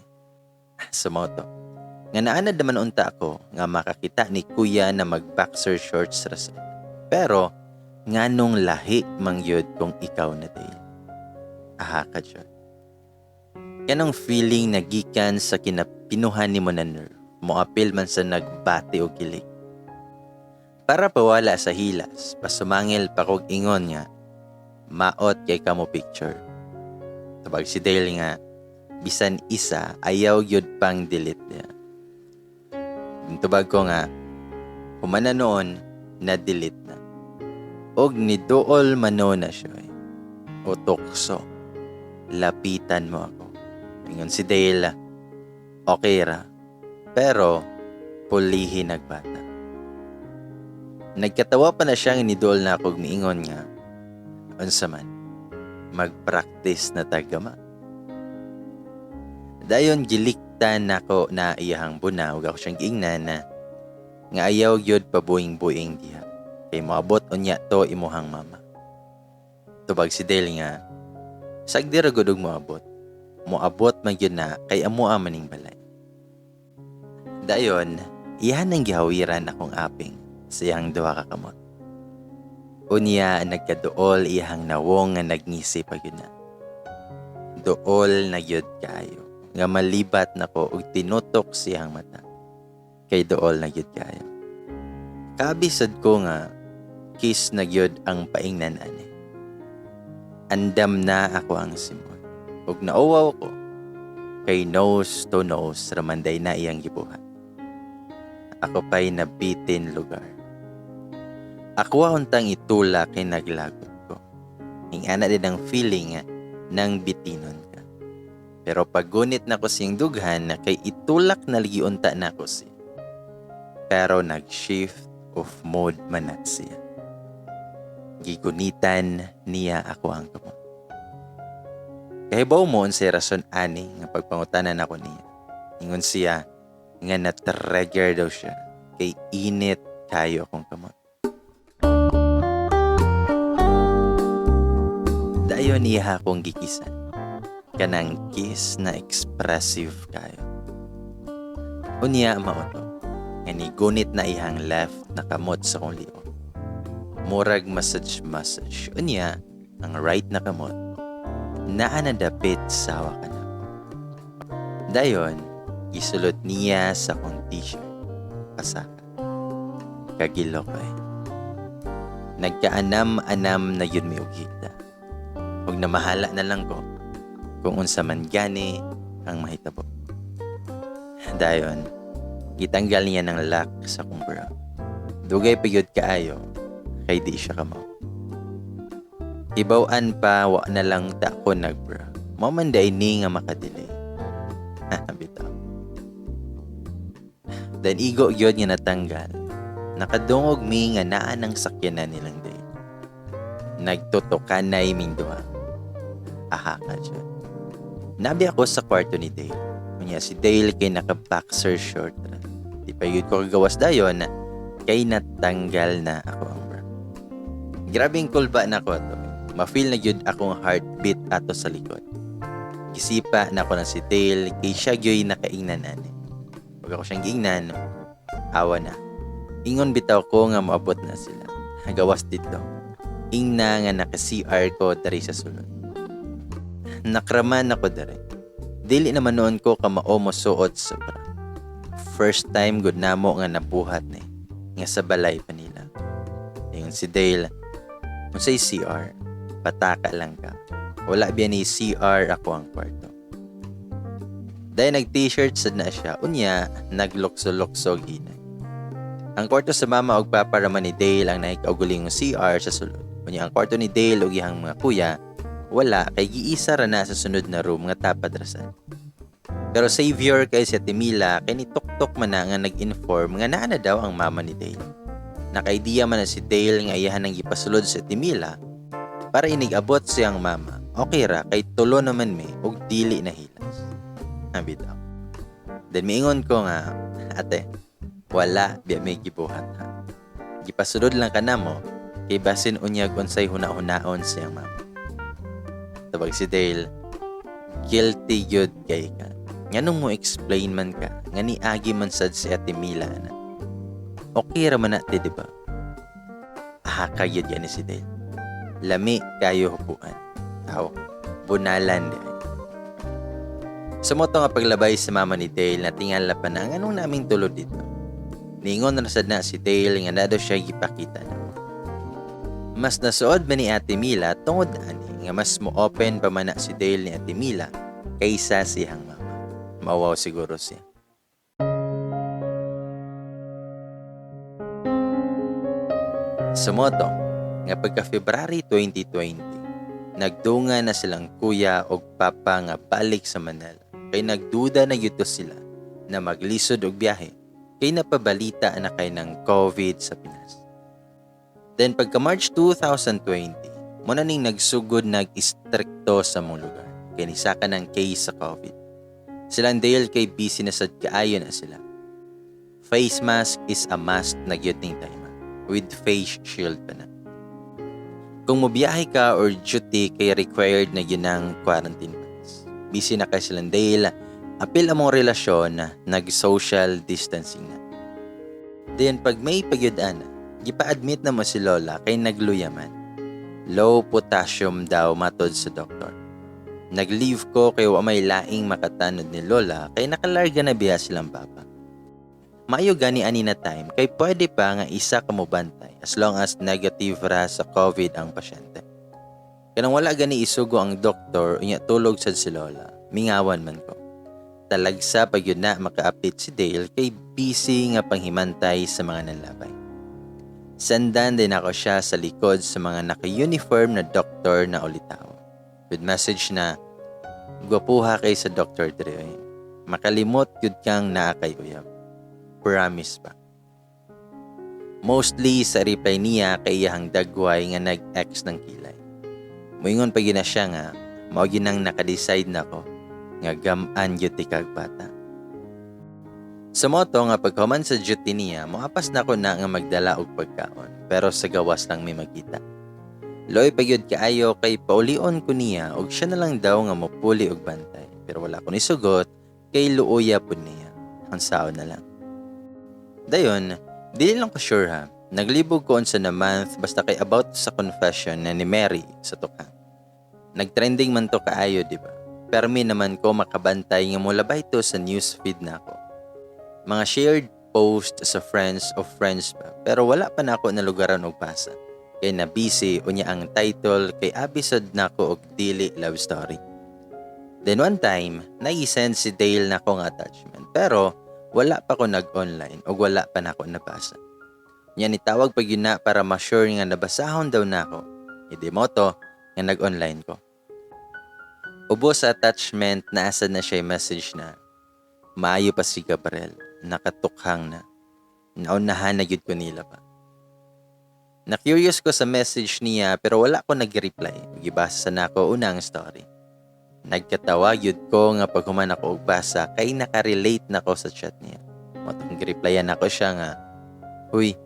Sa moto, nga naanad naman unta ako nga makakita ni Kuya na mag-boxer shorts ra siya. Pero, nganong lahi mangyod kung ikaw na Dale. Aha ka dyan. Kanang feeling na gikan sa kinapinuhan ni mo na nerve, moapil man sa nagbati o kilig. Para pawala sa hilas, pasumangil pa kog ingon nga, maot kay kamo picture. Tabag si Dale nga, bisan isa, ayaw yun pang delete niya. Tubag ko nga, humana noon, na-delete na. Og nidool mano na siya. O tukso, lapitan mo ako. Ingon si Dale, okay ra, pero pulihi nagbata. Nagkatawa pa na siyang nidool na ako miingon nga, unsa man, mag-practice na tagama. Dayon giliktan nako na iyahang bunaw, ako siyang giingnan na nga ayaw gyud pabuing-buing diha. Kay moabot unya to imuhang mama. Tubag si Dale nga, sagdi ra gud og moabot. Moabot man gyud na kay amo maning balay. Dayon, iyan ang gihawiran akong aping sa iyang duha ka kamot. Unya nagkaduol iyang nawong nga nagnisi pa gyud na. Duol na gyud kayo. Nga malibat nako og tinutok siyang mata. Kay duol na gyud kayo. Kabisad ko nga kiss na gyud ang paingnan ani. Andam na ako ang simol. Ug nauwaw ko kay nose to nose ramanday na iyang gibuhat. Ako pa'y nabitin lugar. Ako untang itula kay naglagot ko. Ingana din ang feeling nang bitinon ka. Pero paggunit na ko siyang dughan na kay itulak na ligi unta na ko siya. Pero nag-shift of mode manat siya. Gigunitan niya ako ang kamot. Kahibaw mo sa rason ani nga pagpangutanan ako niya. Ingon siya nga na-trigger daw siya kay init kayo akong kamot. Dayon niya akong gikisan. Kanang kiss na expressive kayo. Unya maoto. Nga nigunit na ihang left na kamot sa kong liog. Murag massage. Unya ang right na kamot naa nadapit sa hawakan ako. Dayon, isulot niya sa kong t-shirt. Pasaka. Kagilo ko eh. Nagkaanam-anam na yun may ugita. Huwag na mahala na lang ko kung unsa man gani ang mahitabo. Dayon, gitanggal niya ng lock sa kong bra. Dugay pigod kaayo kay di siya kamaw. Ibawaan pa, wa na lang ta ko nagbra. Mamanday ni nga makadili. Bitaw. Dan igo yun nga natanggal. Nakadungog mi nga naa ng sakyanan nilang day. Nagtutukan na iming duha. Aha ka dyan. Nabi ako sa kwarto ni Dale. Kunya si Dale kay naka-boxer short. Di pa yun ko kagawas dayon kay natanggal na ako ang bra. Grabing kulba na ko to. Ma-feel na gyud akong heartbeat ato sa likod. Gisipa na ako na si Dale kay siya gyoy nakaingnan ani. Pag ako siyang giingnan, awa na. Ingon bitaw ko nga moabot na sila. Gawas dito. Ingna nga naka-CR ko dari sa sulod. Nakraman ako dari. Dili naman noon ko ka mao suot sa bra. First time gud namo nga nabuhat ni nga sa balay pa nila. Ingon si Dale, unsay CR? Pataka lang ka. Wala biya ni CR ako ang kwarto. Dahil nag-t-shirt sad na siya, unya naglukso-lukso ginay. Ang kwarto sa mama og papa raman ni Dale ang naikauguling CR sa sulod. Unya ang kwarto ni Dale og iyang mga kuya, wala kay giisa ra na sa sunod na room nga tapad rasan. Pero savior kay si Timila kay ni tuktok man na nga nag-inform nga naa na daw ang mama ni Dale. Naka-idea man na si Dale nga iyahan ang gipasulod sa Timila para inigabot siyang mama. Okay ra kay tulo naman mi og dili na hilas. Bitaw. Then miingon ko nga, ate, wala biya may gibuhat ha. Gipasulod lang ka na mo kay basin unyag unsay huna-hunaon siyang mama. Tabag si Dale, guilty gyud kay ka. Nganong mo explain man ka nga niagi man sad si Ate Mila na. Okay ra man natin, di ba? Aha kayod yan ni si Dale. Lami kayo hupuan. Aw, bunalan di. Sumoto nga paglabay sa mama ni Dale na tingala pa na ang anong naming tulod dito. Ningon na sad na si Dale nga na daw siya gipakita na. Mas nasuod ba ni Ate Mila tungod ani nga mas mo-open pa man na si Dale ni Ate Mila kaysa siyang mama. Mawaw siguro siya. Sumoto nga pagka February 2020, nagdunga na silang kuya o papa nga balik sa Manila. Kay nagduda na yuto sila na maglisod og biyahe kay napabalita na kay ng COVID sa Pinas. Then pagka March 2020, muna ning nagsugod nag-istrikto sa mong lugar kay nisaka ng case sa COVID. Silang Dale kay busy na sad kaayo na sila. Face mask is a must na gyud ning time with face shield pa na. Kung mobiyahe ka or duty kay required na yun ang quarantine pass. Busy na kay silang Dale, apil among relasyon na nag-social distancing na. Then pag may pagyudaan na, gipa-admit na mo si Lola kay nagluyaman. Low potassium daw matod sa doktor. Nag-leave ko kay wa may laing makatanod ni Lola kay nakalarga na biya silang papa. Maayo gani ani na time kay pwede pa nga isa ka mo bantay as long as negative ra sa COVID ang pasyente. Kanang wala gani isugo ang doktor unya tulog sad si Lola, mingawan man ko. Talagsa pag yun na maka-update si Dale kay busy nga panghimantay sa mga nanlabay. Sandan din ako siya sa likod sa mga naka-uniform na doktor na ulitaw. With message na, gwapuha kay sa Dr. Dre. Makalimot yun kang naakay uyab. Promise pa. Mostly sa reply niya kay iyahang dagway nga nag-ex ng kilay. Muingon pa gina siya nga, mao ginang nakadecide na ko nga gaman yun kag bata. Sa moto nga pagkaman sa duty niya, moapas na ko na nga magdala og pagkaon, pero sa gawas lang may magkita. Loy pagyud kaayo kay paulion ko niya og siya na lang daw nga mopuli og bantay, pero wala ko ni sugot kay luoya pud niya. Ang sao na lang. Dayon, dili lang ko sure ha. Naglibog ko unsa na month basta kay about sa confession na ni Mary sa tukang. Nagtrending man to kaayo, di ba? Permi naman ko makabantay nga mulabay to sa newsfeed na ako. Mga shared post sa friends of friends pa, pero wala pa na ako nalugaran og basa. Kay na busy unya ang title kay abisod na ko og dili love story. Then one time, nai-send si Dale na ko nga attachment, pero wala pa ko nag-online o wala pa na ako nabasa. Yan itawag pag yun na para ma-sure nga nabasahon daw na ako. Hindi mo to, nga nag-online ko. Ubo sa attachment, naasad na siya yung message na maayo pa si Gabriel, nakatukhang na. Naunahan na yun ko nila pa. Na-curious ko sa message niya pero wala ko nag-reply. Gibasa na ako unang story. Nagkatawa yun ko nga pag human ako og basa kay nakarelate na ko sa chat niya. Matong replyan ako siya nga, "Huy,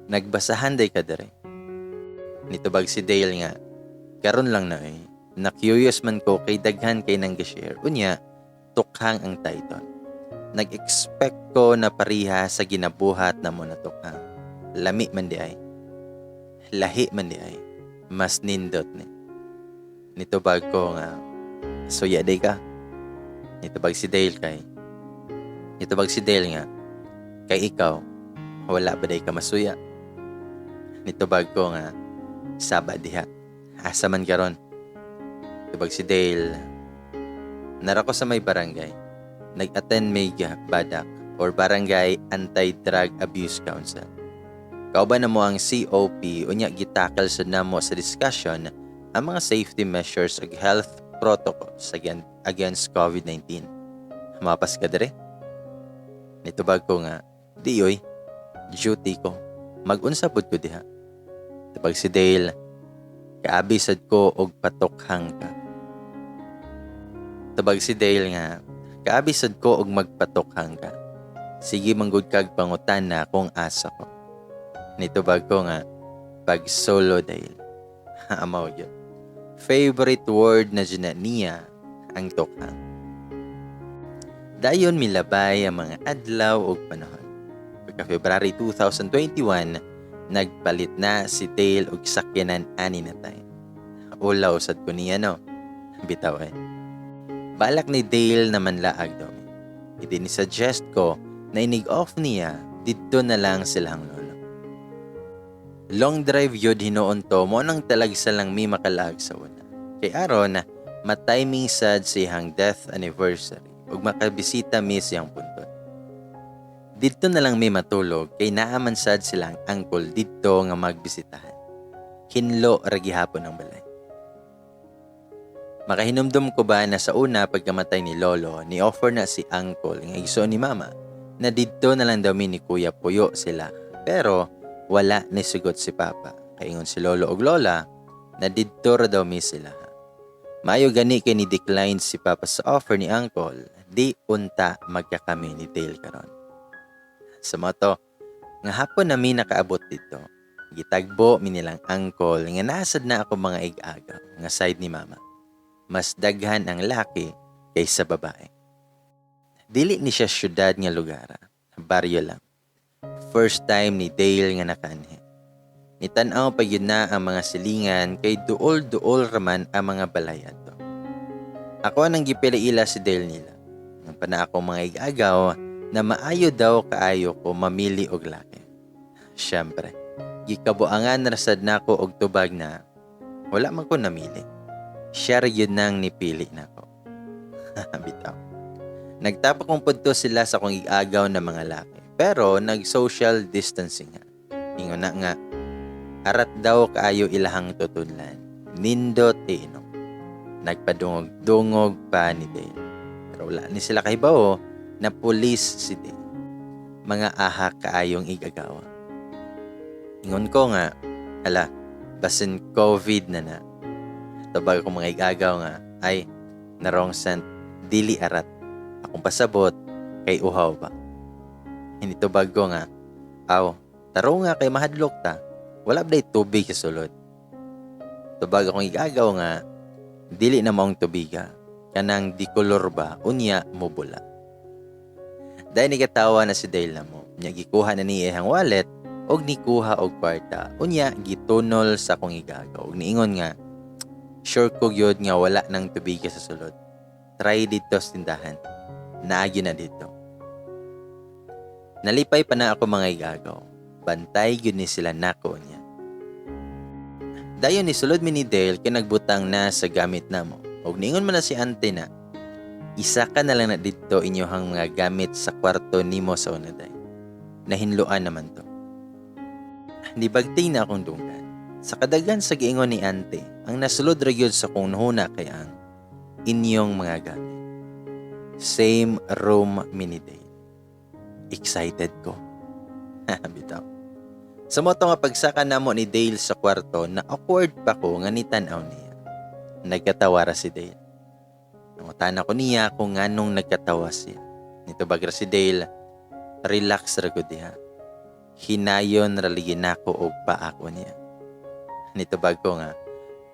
nagbasahan day ka dere." Nitubag si Dale nga, "Karon lang na eh. Na-curious man ko kay daghan kay nang gi-share. Unya, tukhang ang title. Nag-expect ko na pariha sa ginabuhat na mo na tukhang. Lami man di ay. Lahi man di ay. Mas nindot ni." Nitubag ko nga, "Suya day ka." Nitubag si Dale nga, "Kay ikaw, wala ba day ka masuya?" Nitubag ko nga, "Saba diha. Asa man karon?" Nitubag si Dale, "Nara ko sa may barangay. Nag-attend may badak or Barangay Anti-Drug Abuse Council. Kauban na mo ang COP unya gitakal sa namo sa discussion ang mga safety measures ug health protocols against COVID-19. Mapas ka dere?" Nitubag ko nga, "Di oy, duty ko. Mag-unsa pud ko diha." Nitubag si Dale, "Kaabisad ko og patukhang ka." Nitubag si Dale nga, "Kaabisad ko og magpatukhang ka. Sige manggod kag pangutan na kung asa ko." Nitubag ko nga, "Pag solo Dale." Amaw yun. Favorite word na dyan niya ang tukhang. Dayon milabay ang mga adlaw o panahon. Pagka February 2021, nagpalit na si Dale og sakyanan ani na time. Ulaw sad ko niya no. Bitaw eh. Balak ni Dale na manlaag daw. Idinisuggest ko na inig-off niya dito na lang silang lolo. Long drive yun hinoon to mo nang talagsa lang mi makalaag sa una. Kay aron na matiming sad siyang death anniversary ug makabisita mi siyang punton. Dito na lang mi matulog kay naaman sad silang uncle dito nga magbisitahan. Hinlo ra gihapon ang balay. Makahinumdum ko ba na sa una pagkamatay ni Lolo, ni-offer na si Uncle ng igso ni Mama na dito na lang daw ni Kuya Puyo sila. Pero wala ni sugot si Papa. Kaingon si Lolo og Lola na dito ra daw mi sila. Maayo gani kay ni decline si Papa sa offer ni Uncle, di unta magkakami ni Dale karon. Sa moto, nga hapon na mi nakaabot dito. Gitagbo mi nilang Uncle nga nasad na ako mga ig-agaw nga side ni Mama. Mas daghan ang laki kaysa babae. Dili ni siya syudad nga lugar, baryo lang. First time ni Dale nga nakanhe. Nitanaw pa yun na ang mga silingan kay duol-duol raman ang mga balay ato. Ako nang gipiliila si Dale nila. Nang pana ako mga igagaw na maayo daw kaayo ko mamili og laki. Siyempre, gikabuangan rasad na ko og tubag na wala man ko namili. Siya yun nang nipili na ko. Bitaw. Nagtapok kong punto sila sa kong igagaw na mga laki. Pero nag-social distancing nga. Ingon na nga, arat daw kaayo ilahang tutunlan. Nindot inom. Nagpadungog-dungog pa ni Dale. Pero wala ni sila kahibaw na pulis si Dale. Mga ahak kaayong igagawa. Ingon ko nga, ala, basin COVID na. Tabag akong mga igagaw nga, ay, narong sant, dili arat. Akong pasabot, kay uhaw ba. Hindi tubag ko nga, aw, taro nga kay mahadlok ta, wala ba tubig sa sulod. Tubag akong igagaw nga, dili na maong tubiga, kanang di kolor ba, unya mo bula. Dahil nagatawa na si Dale na mo, niya gikuha na niya ang wallet, og nikuha og kwarta, unya gitunol sa akong igagaw, og niingon nga, sure ko yun nga wala ng tubig sa sulod. Try dito sa tindahan. Naagyo na dito. Nalipay pa na ako mga igagaw. Bantay yun ni sila nako niya. Dayon ni sulod mi ni Dale kinagbutang na sa gamit na mo. Og ningon man na si ante na, isa ka na lang na dito inyohang mga gamit sa kwarto nimo sa unaday. Nahinluan naman to. Nibagting na akong dunggan. Sa kadagan sa giingon ni ante, ang nasulod ra gyud sa kong nuhuna kay ang inyong mga gamit. Same room mini Dale. Excited ko. Bitaw. Sa moto nga pagsaka namo ni Dale sa kwarto, na awkward pa ko nga nitanaw niya. Nagkatawa ra si Dale. Nangutan ako niya kung nganong nagkatawa siya. Nitubag ra si Dale, relax ra gud diha. Hinayon ra ligin ako og paako niya. Nitubag ko nga,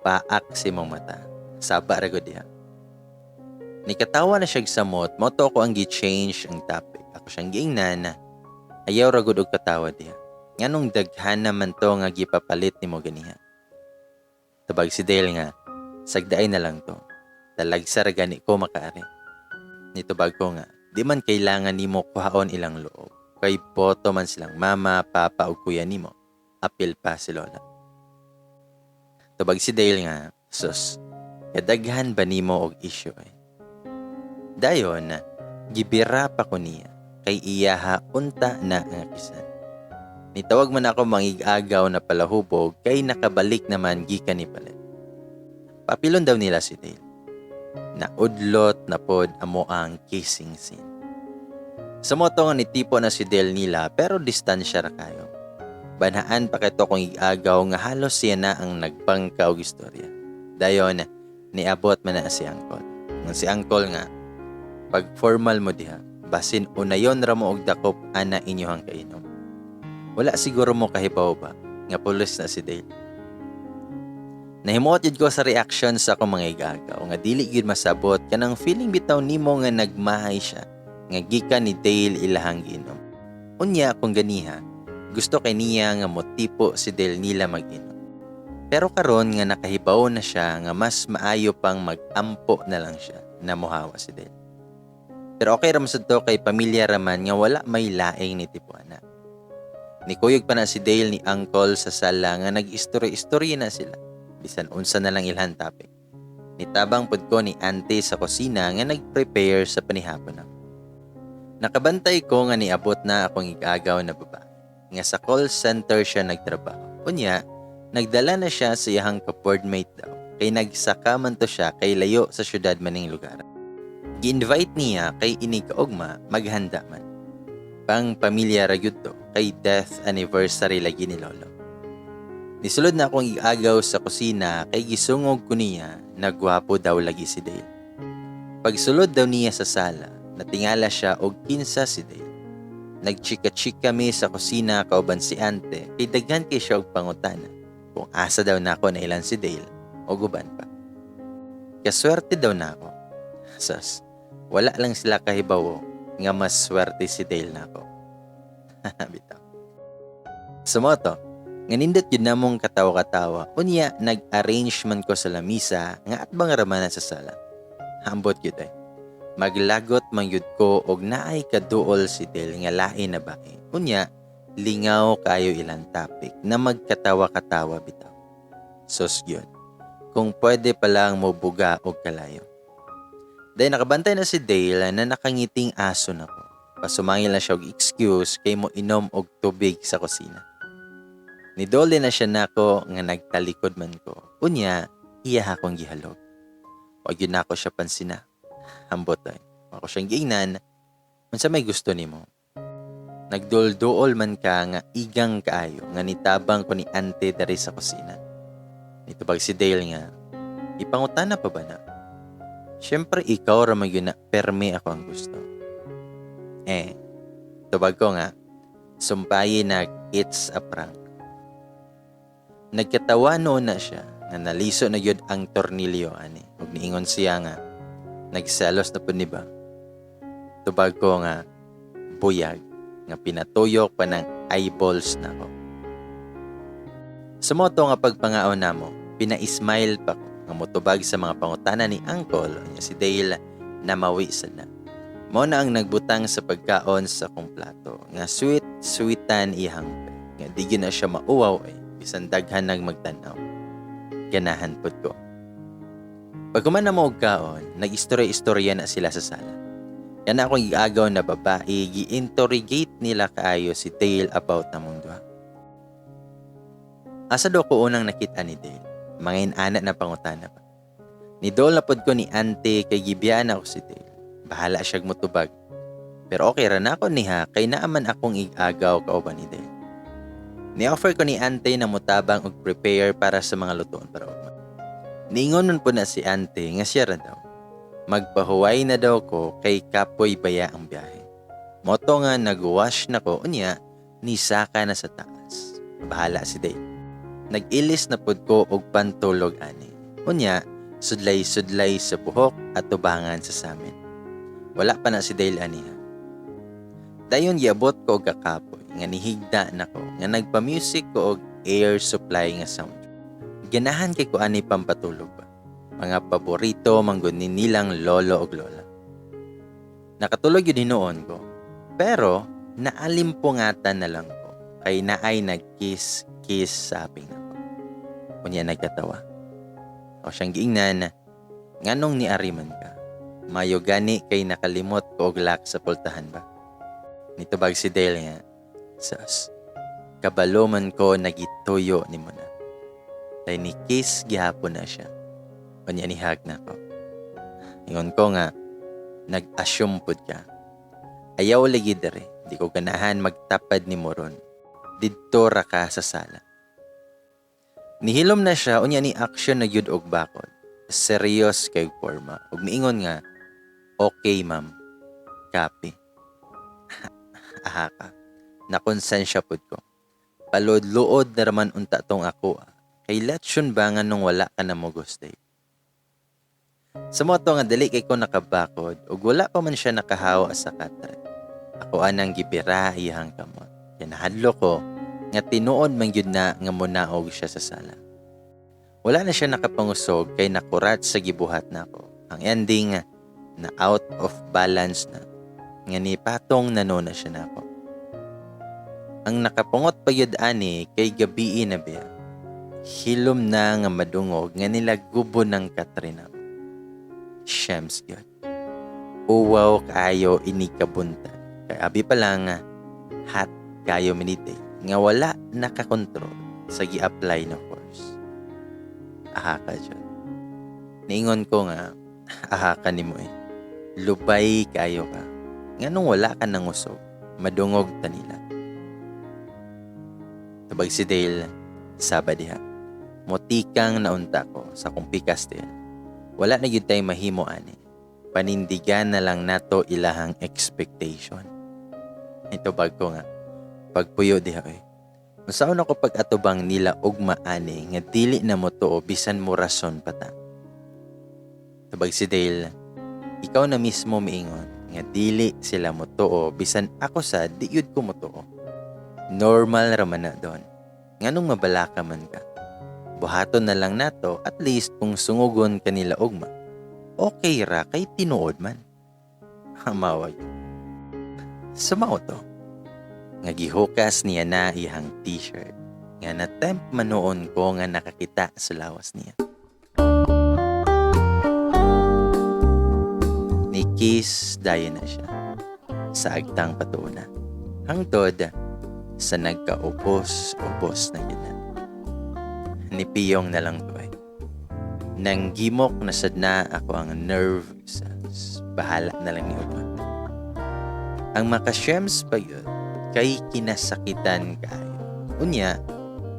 paak si mong mata. Saba ra gud diha. Nikatawa na siya samot, moto ko ang gi-change ang topic. Ako siyang giingnan, ayaw ra gud og katawa diha. Nganong daghan naman to nga gipapalit nimo ganiha. Tubag si Dale nga, sagdaay na lang to. Talagsa ra gani ko makaari. Nitubag ko nga, di man kailangan nimo kuhaon ilang loob. Kay boto man silang mama, papa o kuya nimo. Apil pa si Lola. Tubag si Dale nga, sus, kadaghan ba nimo og issue eh. Dayon, gibira pa ko niya, kay iyaha unta na nga kisan. Nitawag man ako mangig-agaw na palahubog, kay nakabalik naman gikan ni palit. Papilon daw nila si Dale. Naudlot na pod amo ang kissing scene. Sa moto nga nitipo na si Dale nila, pero distansya ra kayo. Banhaan pa kato kong igagaw nga halos siya na ang nagbangka og istorya. Dayon, niabot man na si Uncle. Nung si Uncle nga, pag formal mo diha, basin unayon ra mo og dakop ana inyohang kainom. Wala siguro mo kahibaw ba nga pulis na si Dale. Nahimuot yun ko sa reaction sa akong mga igagaw nga dili gyud masabot kanang feeling bitaw nimo nga nagmahay siya nga gikan ni Dale ilahang ginom. Unya kung ganiha, gusto kay niya nga motipo si Dale nila mag-inom. Pero karon nga nakahibaw na siya nga mas maayo pang mag-ampo na lang siya na mohawa si Dale. Pero okay raman sa to kay pamilya raman nga wala may laing ni Tipuana. Nikuyog pa na si Dale ni Uncle sa sala nga nag-istorya-istorya na sila. Bisan unsa na lang ilhan topic. Nitabang pud ko ni Auntie sa kusina nga nag-prepare sa panihapon na. Nakabantay ko nga niabot na akong igagaw na babae. Nga sa call center siya nagtrabaho. Unya, nagdala na siya sa iyang ka-boardmate daw. Kay nagsaka man to siya kay layo sa syudad maning lugar. Gi-invite niya kay ini kaugma maghanda man. Pang pamilya ra gyud to kay death anniversary lagi ni Lolo. Nisulod na akong igagaw sa kusina kay gisungog ko niya na gwapo daw lagi si Dale. Pagsulod daw niya sa sala, natingala siya og kinsa si Dale. Nagchika-chika kami sa kusina kauban si Ante kay daghan kay siya og pangutana kung asa daw nako na ilan si Dale o guban pa. Kaswerte daw nako. Sus, wala lang sila kahibaw nga mas swerte si Dale nako. Bitaw. Sumoto, nga nindot yun namong katawa-katawa, unya nag-arrange man ko sa lamisa nga at bang ramanan sa sala. Hambot yun eh. Maglagot man yun ko og naay kaduol si Dale nga lain na bae. Unya, lingaw kayo ilang topic na magkatawa-katawa bitaw. Sus yun. Kung pwede palang mo buga og kalayo. Dahil nakabantay na si Dale na nakangiting aso na ko. Pasumangil na siya og excuse kay mo inom og tubig sa kusina. Nidole na siya nako nga nagtalikod man ko. Unya, iya akong gihalog. Wag yun nako siya pansina. Hambot ay. Ako siyang giingnan. Unsa may gusto nimo? Nagdol-dool man ka nga igang kaayo nga nitabang ko ni Ante dari sa kusina. Nitubag si Dale nga, ipangutana pa ba na? Siyempre ikaw ramang yun na perme ako ang gusto. Tubag ko nga, sumpayi na it's a prank. Nagkatawa noon na siya na naliso na yun ang tornilyo ani. Ug niingon siya nga, nagselos na po ni ba? Tubag ko nga, buyag, nga pinatuyok pa ng eyeballs na ko. Sumoto nga pagpangaon na mo, pina-smile pa ko nga motubag sa mga pangutana ni Uncle niya si Dale na mawi na. Mo na ang nagbutang sa pagkaon sa kong plato, nga sweet-sweetan ihang nga di na siya mauwaw bisan daghan nag magtanaw. Ganahan pud ko. Pag kuman na mo og kaon, nag-istorya-istorya na sila sa sala. Yan akong iagaw na babae, gi-interrogate nila kaayo si Dale about na mundo. Asa daw ko unang nakita ni Dale, mga inana na pangutana pa. Nidol na pod ko ni Ante kay gibiyaan ako si Dale. Bahala siyag motubag. Pero okay ra na ako niha kay naaman akong igagaw kauban ni Dale. Ni-offer ko ni Ante na mutabang og prepare para sa mga lutoon para ugma. Niingon nun po na si Ante nga siya ra daw. Magpahuway na daw ko kay kapoy baya ang biyahe. Moto nga nag-wash na ko unya nisaka na sa taas. Bahala si Dale. Nag-ilis na pod ko og pantulog ani. Unya sudlay-sudlay sa buhok at tubangan sa samin. Wala pa na si Dale aniha. Dayon giabot ko og kakapoy nga nihigda na ko nga nagpa-music ko og air supply nga sound. Ganahan kay ko ani pampatulog ba. Mga paborito manggod ni nilang lolo og lola. Nakatulog yun hinoon ko. Pero naalimpungatan na lang ko kay naay nag-kiss sa aping ako. Kunya nagkatawa. O siyang giingnan, nganong ni Ariman ka? Mayo gani kay nakalimot ko og lock sa pultahan ba? Nitubag si Dale nga, sus, kabalo man ko nagituyo ni mo na. Dahil ni kiss gihapon na siya. Kunya ni hug na ko. Ingon ko nga, nag-assume pud ka. Ayaw lagi dere, di ko ganahan magtapad ni Moron. Didto ra ka sa sala. Nihilom na siya, unya ni action na yun og bakod. Serious kay forma. Ug miingon nga, okay ma'am, copy. Aha ka, nakonsensya pud ko. Palod-luod na raman unta tong ako. Kay letsyon ba nga nung wala ka na mo gustay. Sa moto nga dali kay ko nakabakod ug wala pa man siya nakahawa sa katre. Ako anang gibira iyang kamot. Kaya nahadlo ko nga tinuod man gyud na nga munaog siya sa sala. Wala na siya nakapangusog kay nakurat sa gibuhat nako. Ang ending na out of balance na. Nga ni patong nanona siya nako. Ang nakapungot pa yun ani kay gabi na biya. Hilom na nga madungog nga nilagubo ng Katrina. Shems yun. Uwaw kayo inikabunta. Kaya abi pa lang hat kayo minite nga wala nakakontrol sa gi-apply na force. Aha ka dyan. Niingon ko nga, aha ka ni mo eh. Lubay kayo ka. Nga nung wala ka nang usog, madungog ta nila. Tabag si Dale, sabadiha. Motikang naunta ko sa kong pikas din. Wala na yun tayo mahimo ani. Panindigan na lang nato ilahang expectation. Ito bag ko nga. Pagpuyo diha eh. Masaon ako pag atubang nila ugma ani nga dili na mo to bisan mo rason pata. Tabag si Dale, ikaw na mismo miingon nga dili sila mo to bisan ako sa di yun ko mo to. Normal raman na doon. Nganong mabalaka man ka. Buhaton na lang nato at least kung sungugon kanila ugma. Okay ra kay tinuod man. Hamawag. Sumao to. Nga gihukas niya na iyang t-shirt. Nga na-temp manoon ko nga nakakita sa lawas niya. Ni kiss dayon na siya. Sa agtang patuna. Hangtod sa nagkaubos-ubos na gina. Ni Piyong na lang to eh. Nang gimok na sad na ako ang nerve cells. Bahala na lang ni Upa. Ang makasyems pa yun, kay kinasakitan kayo. Unya,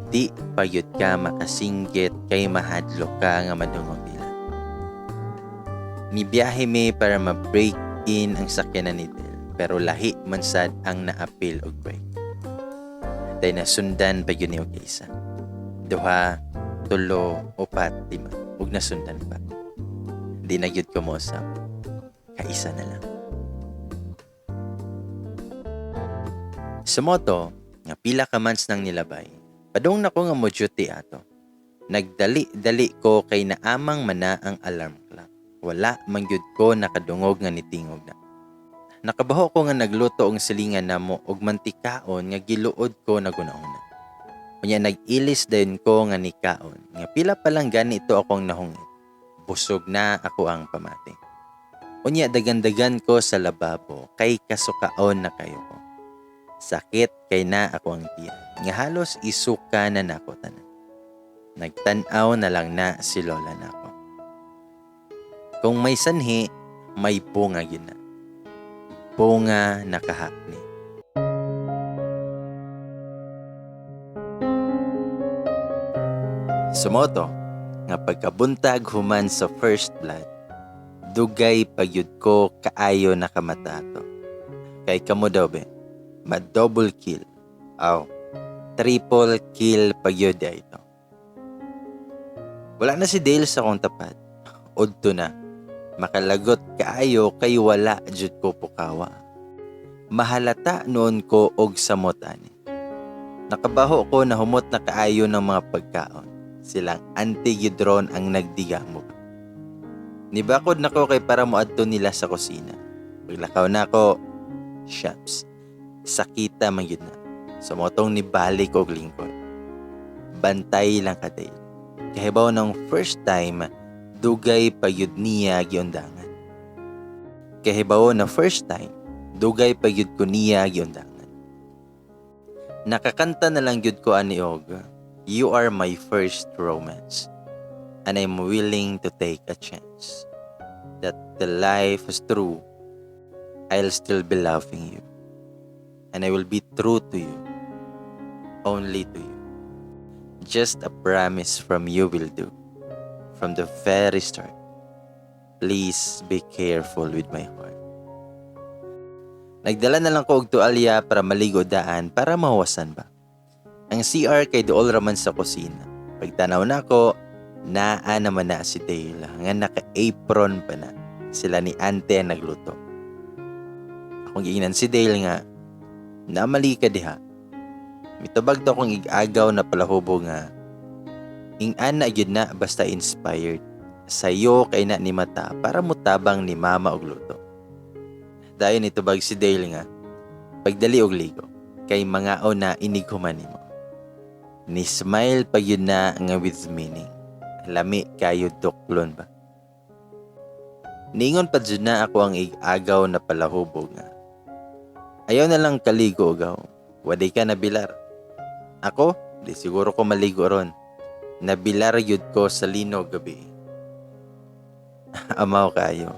di pa yun ka makasinggit kay mahadlo ka nga madungog nila. Nibiyahe mi para ma-break in ang sakyanan ni Del, pero lahi man sad ang na-appeal og break. Day nasundan pa yun ni Ogaysa. Duha, tulo, upat, lima. Ug nasundan pa. Di na gyud ko mousap. Kaisa na lang. Sa moto, nga pila ka months nang nilabay, padung na ko nga mo duty ato. Nagdali-dali ko kay naamang mana ang alarm clock. Wala man gyud ko nakadungog nga nitingog na. Nakabaho ko nga nagluto og silingan namo og mantikaon nga giluod ko na guna-una. Unya nag-ilis din ko nga nikaon. Nga pila pa lang ganito akong nahungit. Busog na ako ang pamati. Unya dagan-dagan ko sa lababo kay kasukaon na kayo ko. Sakit kay na ako ang tiyan. Nga halos isuka na nako tanan. Nagtanaw na lang na si lola nako. Kung may sanhi, may bunga yun na. Bunga nakahakni. Sumoto, nga pagkabuntag human sa first blood, dugay pagyud ko kaayo nakamatato. Kay kamo daw be, ma-double kill. Aw, triple kill pagyud ito. Wala na si Dale sa kong tapat. Udto na, makalagot kaayo kay wala jud ko pukawa. Mahalata noon ko og samot ani. Nakabaho ko na humot na kaayo ng mga pagkaon. Silang anti-gidron ang nagdigamo. Nibakod na ko kay para moadto nila sa kusina. Paglakaw na ko, shops. Sakita man yun na. Sumotong ni balik og lingkod. Bantay lang ka day. Kahibaw ng first time, dugay payud niya giundangan. Kahibaw na first time, dugay payud ko niya giundangan. Nakakanta na lang yun ko ani og, you are my first romance, and I'm willing to take a chance. That the life is true, I'll still be loving you. And I will be true to you, only to you. Just a promise from you will do, from the very start. Please be careful with my heart. Nagdala na lang ko og tualya para maligo daan para mawasan ba. Ang CR kay duol raman sa kusina. Pagtanaw na ko, naa naman na si Dale. Nga naka-apron pa na. Sila ni ante ang nagluto. Akong giinan si Dale nga, namali ka diha. Mitubag to akong igagaw na palahubo nga, Ing ana gyud na basta inspired. Sayo kay na ni mata para mutabang ni mama og luto. Dayon itubag si Dale nga, pagdali og ligo, kay mangao na inighuman nimo. Ni smile pa yun na nga with meaning. Lami kayo tuklon ba? Ningon pa dyan na ako ang agaw na palahubog nga. Ayaw na lang kaligo ugaw. Waday ka nabilar. Ako, di siguro ko maligo ron. Nabilar yun ko sa linog gabi. Amaw kayo.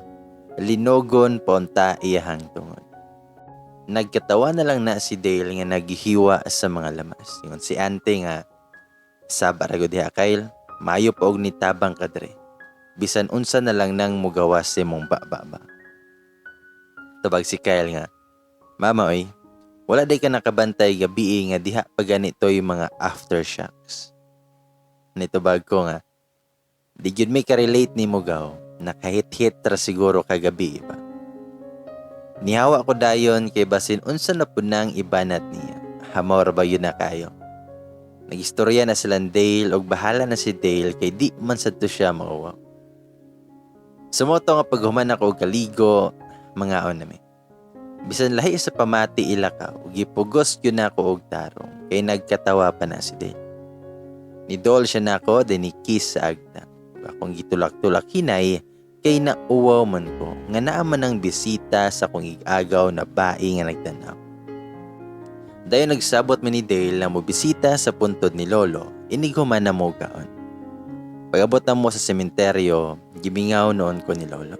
Linogon ponta iyahang tungod. Nagkatawa na lang na si Dale nga naghihiwa sa mga lamas. Yun si ante nga sa barago diha Kyle, mayo pa og nitabang kadre. Bisan unsa na lang nang mugawas si mong ba. Tubag si Kyle nga, Mama oy, wala day ka nakabantay gabi nga diha pa ganito yung mga aftershocks. Nitubag ko nga, di gyud may ka-relate ni mugaw, nakahit-hit ra siguro kagabi iba. Nihawa ko dayon kay basin unsa na pud nang ibanat niya. Hamor ba yun na kayo? Nagistorya na silang Dale og bahala na si Dale kay di man sadto siya mauwaw. Sumoto nga paghuman ako og kaligo, mangaon nami. Bisan lahi sa pamati ilakaw, gipugos yun ako og tarong kay nagkatawa pa na si Dale. Nidol siya nako din ni kiss sa agta. Akong gitulak-tulak hinay kay nauwaw man ko nga naaman ang bisita sa kong igagaw na bae nga nagtanaw. Dayon nagsabot man ni Dale na mobisita sa puntod ni Lolo, inighuman na mo kaon. Pag-abot na mo sa sementeryo, gimingaw noon ko ni Lolo.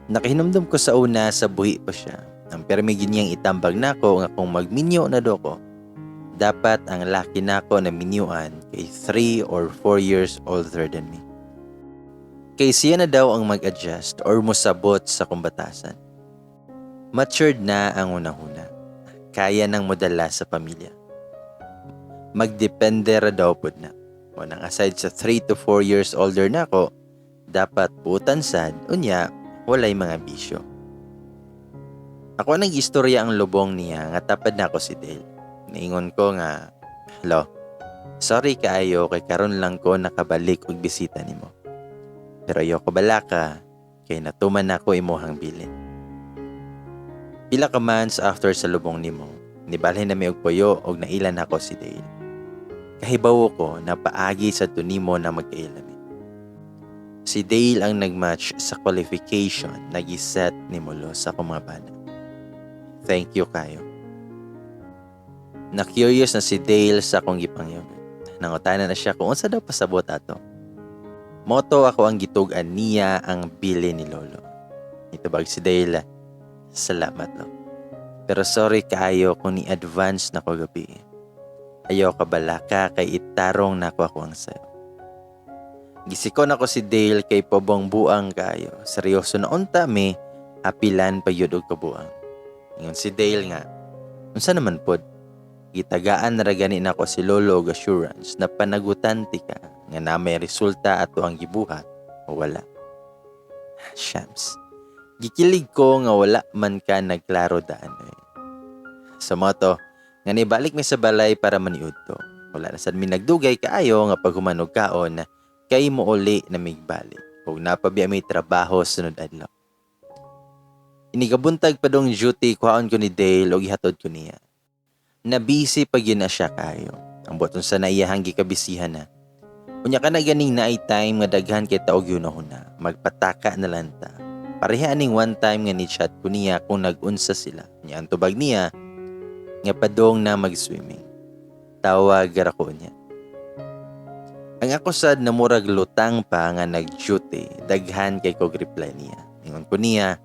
Nakahinumdum ko sa una sa buhi pa siya. Ang permigin niyang itambag nako nga kung magminyo na do ko, dapat ang laki nako na minyuan kay 3 or 4 years older than me. Kay siya na daw ang mag-adjust or musabot sa kumbatasan. Matured na ang unahuna. Kaya nang modala sa pamilya. Magdepende ra daw pod na. O nang aside sa 3 to 4 years older na ako, dapat putan sad, unya, walay mga bisyo. Ako nang istorya ang lubong niya nga tapad na ako si Dale. Naingon ko nga, Lo, sorry kaayo kay karon lang ko nakabalik og bisita nimo. Pero ayoko balaka, kay natuman ako imuhang bilin. Pila ka months after sa lubong nimo, nibalhin na may og puyo og nailan ako si Dale. Kahibaw ko na paagi sa tunimo na magkailami. Si Dale ang nagmatch sa qualification na giset ni Molo sa akong mga bana. Thank you kayo. Na-curious na si Dale sa akong gipangyaman. Nangutanan na siya kung unsa daw pasabot ato. Moto ako ang gitugan niya ang bili ni Lolo. Itubag si Dale, salamat lo. Pero sorry kaayo kung ni-advance na ko gabi. Ayaw ka balaka kay itarong na ako ang sayo. Gisikon ako si Dale kay pobong buang kayo. Seryoso na unta me, apilan pa yun og kabuang. Ngayon si Dale nga, unsa naman pod? Gitagaan na ragani na ako si Lolo og assurance na panagutan ti ka nga na may resulta ato ang gibuhat o wala. Shams. Gikilig ko nga wala man ka nagklaro daan. Sa moto, nga nibalik mi sa balay para maniud to. Wala na sad mi nagdugay kaayo nga paghumanog kaon kay mo uli na migbalik. Ug napabiya mi trabaho sunod adlaw. Inigabuntag pa dong duty kuhaon ko ni Dale og ihatod ko niya. Na busy pag yun na siya kayo. Ang boton sa naiyahang gikabisihan na. Unya ka na ganing na ay time nga daghan kay taog yun na. Magpataka na lang ta. Pareha aning one time nga ni-chat ko niya kung nag-unsa sila. Nya ang tubag niya, nga padong na mag-swimming. Tawag ko niya. Ang ako sad na murag lutang pa nga nag-duty, daghan kay kog reply niya. Ingon ko niya,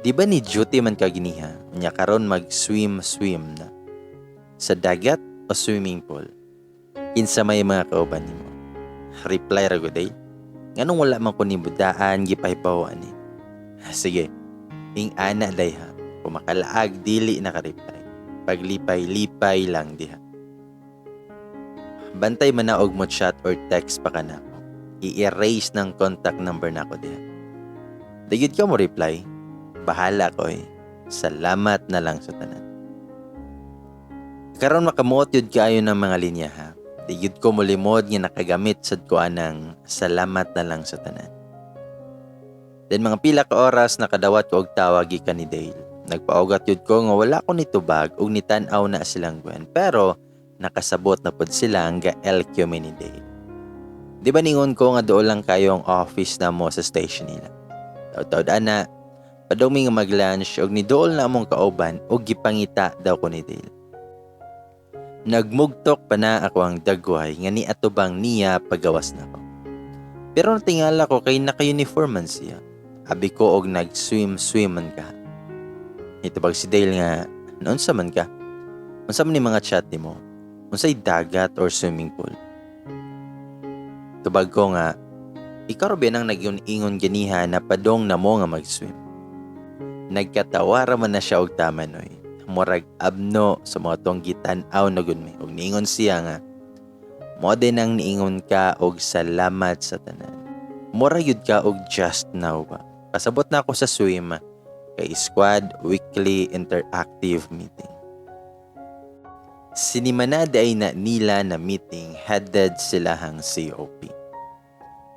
di ba ni duty man ka giniha? Nya karon mag-swim na. Sa dagat o swimming pool? Kinsa may mga kauban nimo? Reply ra gud day. Nganong wala man ko ni budaan gipahibawan ni. Sige. Ing ana day ha. Kung makalaag dili naka-reply. Paglipay-lipay lang diha. Bantay man na og mo chat or text pa kana ako. I-erase ng contact number na ako diha. Dagid ka mo reply. Bahala ko eh. Salamat na lang sa tanan. Karon makamuot yun kayo ng mga linya ha. Di yun ko mulimod nga nakagamit sad ko anang salamat na lang sa tanan. Then mga pila ka oras nakadawat ko og tawag gikan ni Dale. Nagpaugat yun ko nga wala ko nitubag ug nitan-aw na silang Gwen. Pero nakasabot na pod sila nga LQ ni Dale. Di ba ningon ko nga doon lang kayo ang office na mo sa station nila. Taud-taud ana, padong nga mag-lunch og nidool na among kauban og gipangita daw ko ni Dale. Nagmugtok pa na ako ang dagway nga ni atubang niya pagawas na ko. Pero natingala ko kay naka-uniforman siya. Abi ko og nag-swim-swimman ka. Itubag si Dale nga, naunsa man ka? Unsa man ni mga chat mo? Unsay dagat or swimming pool? Tubag ko nga, ikaw rin ang nag-ingon ganiha na padong na mo nga mag-swim. Nagkatawa raman na siya og tamanoy. Murag abno sa mga tong gitan-aw na gunmi. Og niingon siya nga, mo din ang niingon ka og salamat sa tanan. Murag yun ka og just now ba? Pasabot na ako sa swim kay squad weekly interactive meeting. Sinimanada ay na nila na meeting headed silahang COP.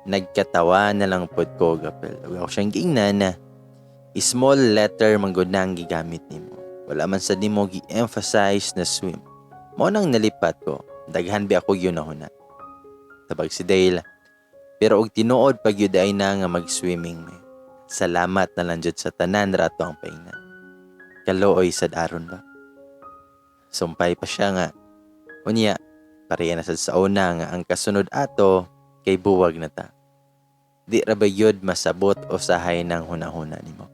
Nagkatawa na lang pod ko gapel. Ako siyang giingnan na small letter manggod na ang gigamit nimo. Wala man sa nimo gi-emphasize na swim. Mo nang nalipat ko, daghan bi ako yun na. Tabag si Dale, pero og tinuod pag yun ay na nga mag-swimming me. Salamat na lang jud sa tanan rato ang paingnan. Kalooy sad aron ba? Sumpay pa siya nga. Unya, pareha na sa una nga ang kasunod ato kay buwag na ta. Di ra ba yun masabot o sahay ng hunahuna nimo?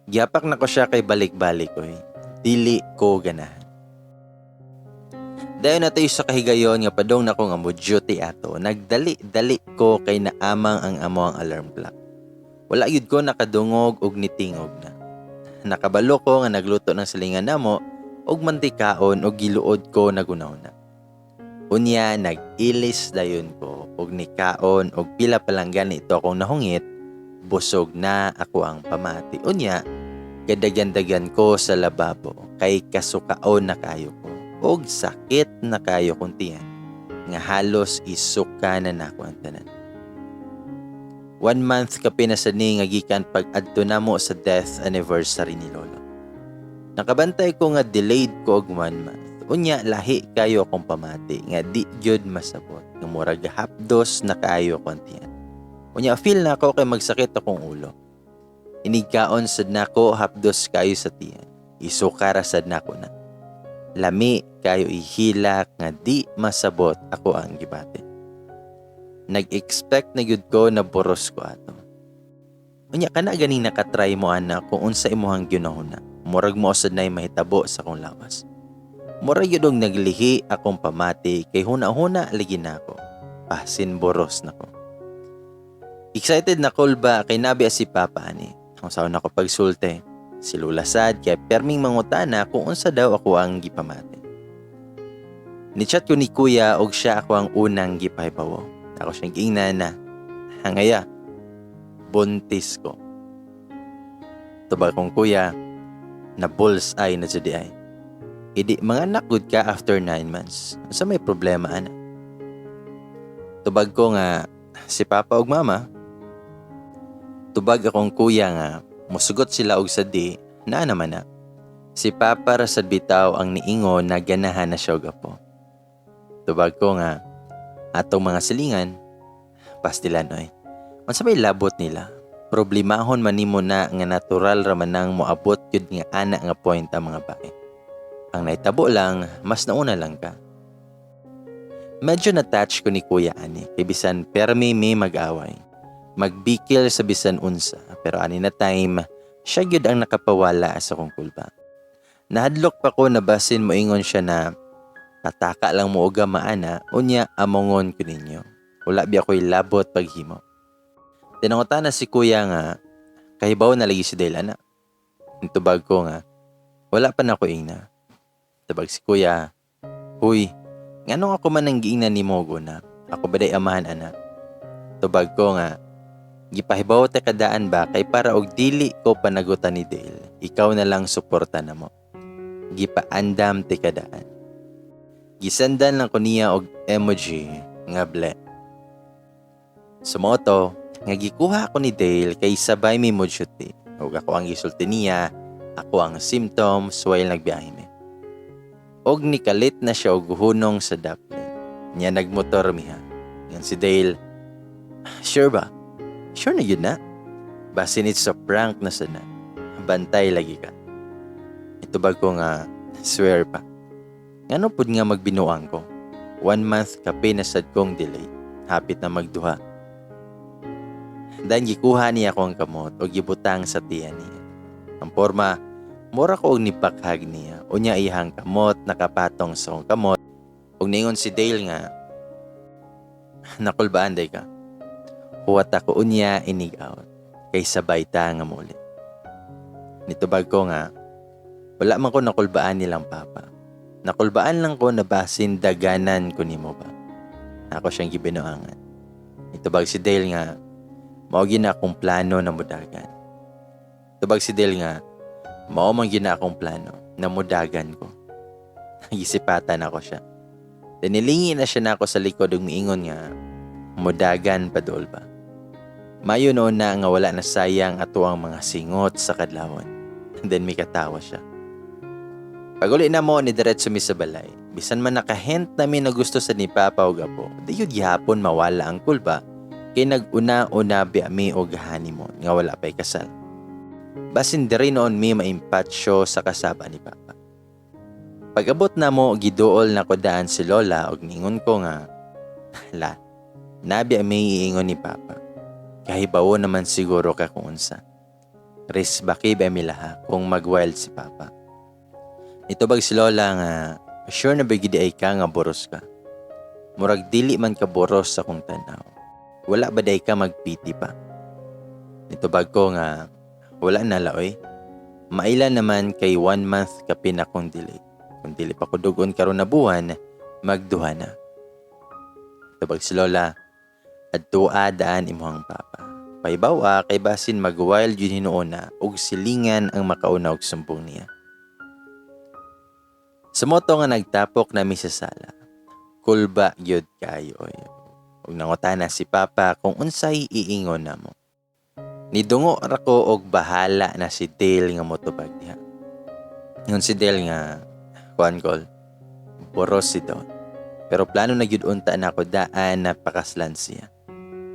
Giyapak na ko siya kay balik-balik oy. Dili ko ganahan. Dayon na tayo sa kahigayon nga padong na ko nga mo-duty ato. Nagdali-dali ko kay naamang ang amo ang alarm clock. Wala yun ko nakadungog og nitingog na. Nakabalo ko nga nagluto ng silingan namo og mantikaon og giluod ko nagunaw na. Unya nag-ilis dayon ko og nikaon og pila pa lang ganito akong nahungit. Busog na ako ang pamati. Unya, kadagyan-dagyan ko sa lababo kay kasukaon na kayo ko. Og sakit na kayo kong tiyan. Nga halos isuka na nako ang tanan. 1 month ka pinasani nga gikan pag-adto namo sa death anniversary ni Lolo. Nakabantay ko nga delayed ko og 1 month. Unya, lahi kayo akong pamati nga di gyud masabot. Nga murag hapdos na kayo kong tiyan. Unya, feel na ako kay magsakit akong ulo. Inigkaon sad nako hapdos kayo sa tiyan. Isukara sad nako na. Lami kayo ihilak nga di masabot ako ang gibati. Nag-expect na gyud ko na boros ko ato. Unya, kana ganing nakatry mo ana kung unsa imuhang ginahuna. Murag mo sad nay mahitabo sa akong lawas. Murag gyud og naglihi akong pamati kay huna-huna ligi nako. Pasin boros nako. Excited na call ba kay nabi si Papa ani. Kung saan ako pagsulte, si Lula sad kay perming mangutana kung unsa daw ako ang gipamati. Ni-chat ko ni Kuya og siya ako ang unang gipahibawo. Ako siyang giingnan na, hangaya, buntis ko. Tubag kong Kuya, na bullseye na jud ay. Idi mga anak good ka after 9 months. Sa may problema ana. Tubag ko nga si Papa ug Mama. Tubag akong Kuya nga musugot sila og sadi na naman na. Si Papa ra sad bitaw ang niingon na ganahan na siya og apo. Tubag ko nga atong mga silingan pastilan oy. Unsa may labot nila? Problemahon man nimo na nga natural ra man nang moabot gyud nga ana nga point ang mga bae. Ang naitabo lang, mas nauna lang ka. Medyo na-touch ko ni Kuya ani, kay bisan permi may mag-away. Magbikil sa bisan unsa, pero ani na time, siya gyud ang nakapawala sa kong kulba. Nahadlok pa ko na basin moingon siya na pataka lang mo og maana, unya amongon ko ninyo. Wala bi ako'y labot paghimo. Tinangutan na si Kuya nga, kahibaw na lagi si Dela na. Tubag ko nga, wala pa na ko ingna. Tubag si Kuya, huy, nganong ako man ang giingnan ni Mogo na, ako baday amahan ana. Tubag ko nga, gipahibaw ta kadaan ba kay para og dili ko panagutan ni Dale, ikaw na lang suporta na mo. Gipaandam ti kadaan. Gisandan lang ko niya og emoji nga ble. Sumoto, nga gikuha ako ni Dale kay sabay mi modyuti. Ug ako ang gisulti niya, ako ang symptoms while nagbiyahe mi. Og nikalit na siya og hunong sa daplin. Niya nagmotor miha. Yan si Dale, sure ba? Sure na yun na? Basin it's a prank na sana. Bantay lagi ka. Ito ba ko nga, swear pa. Ngano pud nga magbinuang ko? 1 month kape na sad kong delay. Hapit na magduha. Dan gikuha niya akong kamot o gibutang sa tiyan niya. Ang porma, mura ko og nipakhag niya. Unya ihang kamot nakapatong sa akong kamot. Og ningon si Dale nga, nakulbaan day ka. Huwat ako unya inig out. Kay sabay ta nga muli. Nitubag ko nga, wala man ko nakulbaan nilang papa. Nakulbaan lang ko na basin daganan ko nimo ba. Ako siyang gibinuangan. Nitubag si Dale nga, mao gina akong plano na mudagan. Tubag si Dale nga, mao man gina akong plano na mudagan ko. Nagisipatan ako siya. Dinilingi na siya na ako sa likod ug miingon nga, mudagan pa dool ba? Mayo noon na nga wala na sayang ato ang mga singot sa kadlawon. Then may katawa siya. Pag uli na mo ni diretso mi sa balay, bisan man nakahint namin na gusto sa ni Papa o Gapo, di yun gihapon mawala ang kulba. Kay nag-una-una biami o honeymoon nga wala pa'y kasal. Basin diri noon mi maimpatsyo sa kasaba ni Papa. Pag-abot na mo, giduol na ko daan si Lola og ningon ko nga, la, nabi ami iingon ni Papa. Kahibawo naman siguro ka kung unsa. Ris baki ba mi laha kung mag-wild si Papa. Nitubag si Lola nga, sure na bigidi ay ka nga boros ka. Murag dili man ka boros sa kong tanaw. Wala ba day ka magpiti pa? Nitubag ko nga, wala na laoy. Maila naman kay 1 month ka pinakong delay. Kung dili pa ko dugon karon na buwan, magduha na. Nitubag si Lola, adtua daan imuhang Papa. Paibawa kay basin mag-wild yun hinuuna ug silingan ang makauna og sumbong niya. Sumoto nga nagtapok nami sa sala. Kulba gyud kayo. Ug nangutana si Papa kung unsay iingon namo. Nidungo ra ko og bahala na si Dale nga motubag diha. Ngon si Dale nga kuan kol. Boros si Don. Pero plano na gyud unta na ko daan na pakaslan siya.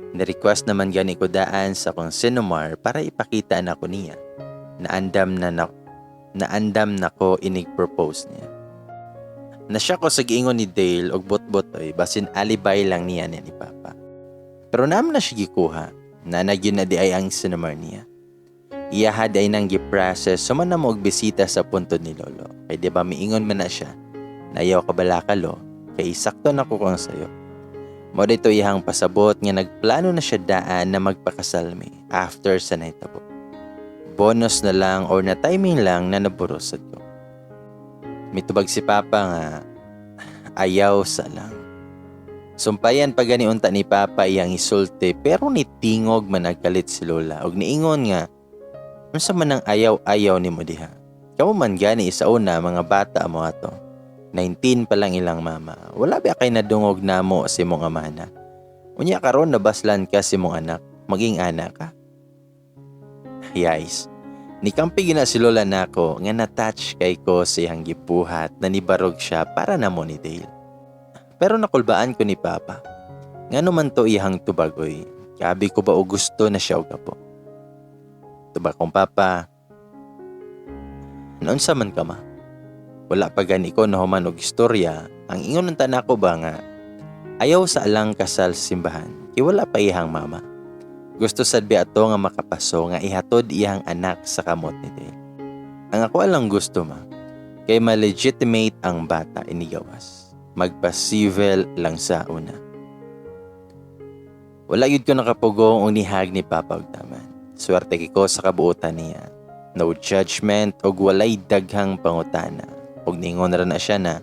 Ni-request naman gani ko daan sa kong Sinomar para ipakita na ko niya. Naandam na ko inig-propose niya. Nasya ko sa giingon ni Dale og bot-bot basin alibay lang niya ni Papa. Pero naman na siya gikuha na nagyun na di ay ang Sinomar niya. Iyahad ay nang giprocess so man na mo og bisita sa puntod ni Lolo. Kay di ba miingon man na siya na ayaw ka balakalo kay sakto na ko kang sayo. Mo dito iyang pasabot nga nagplano na siya daan na magpakasal mi after sa nahitabo. Bonus na lang or na timing lang na naburosad ko. Mitubag si Papa nga ayaw sa lang. Sumpayan pa gani unta ni Papa iyang isulti pero nitingog man nagkalit si Lola og niingon nga unsa man ang ayaw-ayaw nimo diha. Kamo man gani sa una mga bata mo ato. 19 pa lang ilang mama. Wala ba kay nadungog namo si mong amana. Unya karon nabaslan ka si mong anak, maging anak ka. Guys, nikampi gina si Lola nako nga na-touch kay ko sa iyang gibuhat na nibarog siya para namo ni Dale. Pero nakulbaan ko ni Papa. Ngano man to iyang tubagoy. Kabi ko ba o gusto na siya o Gapo. Tubag kong Papa. Noon sa man ka ma? Wala pa gani ko na human og istorya. Ang ingon ng tanak ko ba nga ayaw sa alang kasal simbahan. Kay wala pa iyang mama. Gusto sad ato nga makapaso nga ihatod iyang anak sa kamot ni Dale. Ang ako alang gusto ma, kay ma-legitimate ang bata inigawas. Magpa-civil lang sa una. Wala yun ko nakapugong unihag ni Papa og taman. Swerte ko sa kabuutan niya. No judgment og walay daghang pangutana. Og ningon na siya na,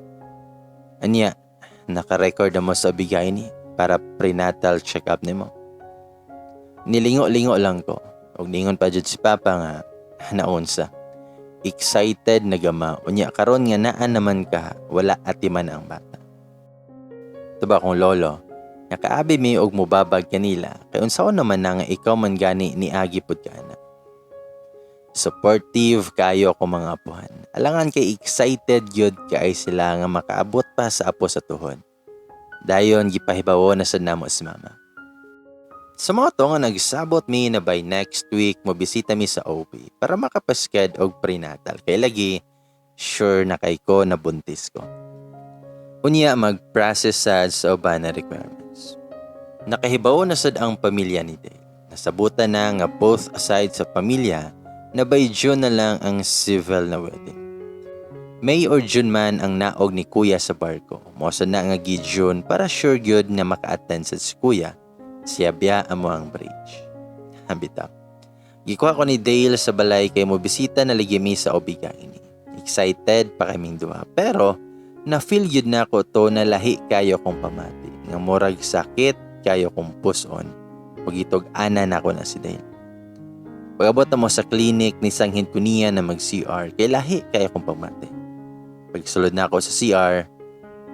anya, naka-record na mo sa bigay ni para prenatal check-up ni mo. Nilingo-lingo lang ko. Og ningon pa jud si Papa nga, naunsa. Excited na gama. Unya karon nga naan naman ka, wala atiman ang bata. Ito ba kung lolo, nakaabi mi og mubabag kanila, kay unsaon naman na nga ikaw man gani ni agi pud ka na. Supportive kayo ako mga apuhan. Alangan kay excited yun kay sila nga makaabot pa sa apo sa tuhod. Dayon gipahibawo na sad namo si mama. Sa mga to nga nagsabot mi na by next week mobisita mi sa OB para makapasked og prenatal. Kay lagi, sure na kay ko na buntis ko. Unya mag-process sad sa uban na requirements. Nakahibawo na sad ang pamilya ni Dale. Nasabutan na nga both aside sa pamilya na by June na lang ang civil na wedding. May or June man ang naog ni kuya sa barko. Mosa na nga gi-June para sure gyud na maka-attend sa si kuya. Siya biya amo ang bridge. Habita. Gikuha ko ni Dale sa balay kay mo bisita na ligimi sa Obigaini. Excited pa kaming duha. Pero na-feel yun na ko to na lahi kayo kong pamati. Nga murag sakit kayo kong puson. Pagitog ana na ko na si Dale. Pag-abot na mo sa klinik, nisanghin ko niya na mag-CR kay lahi kayo kong pamati. Pagsulod na ako sa CR,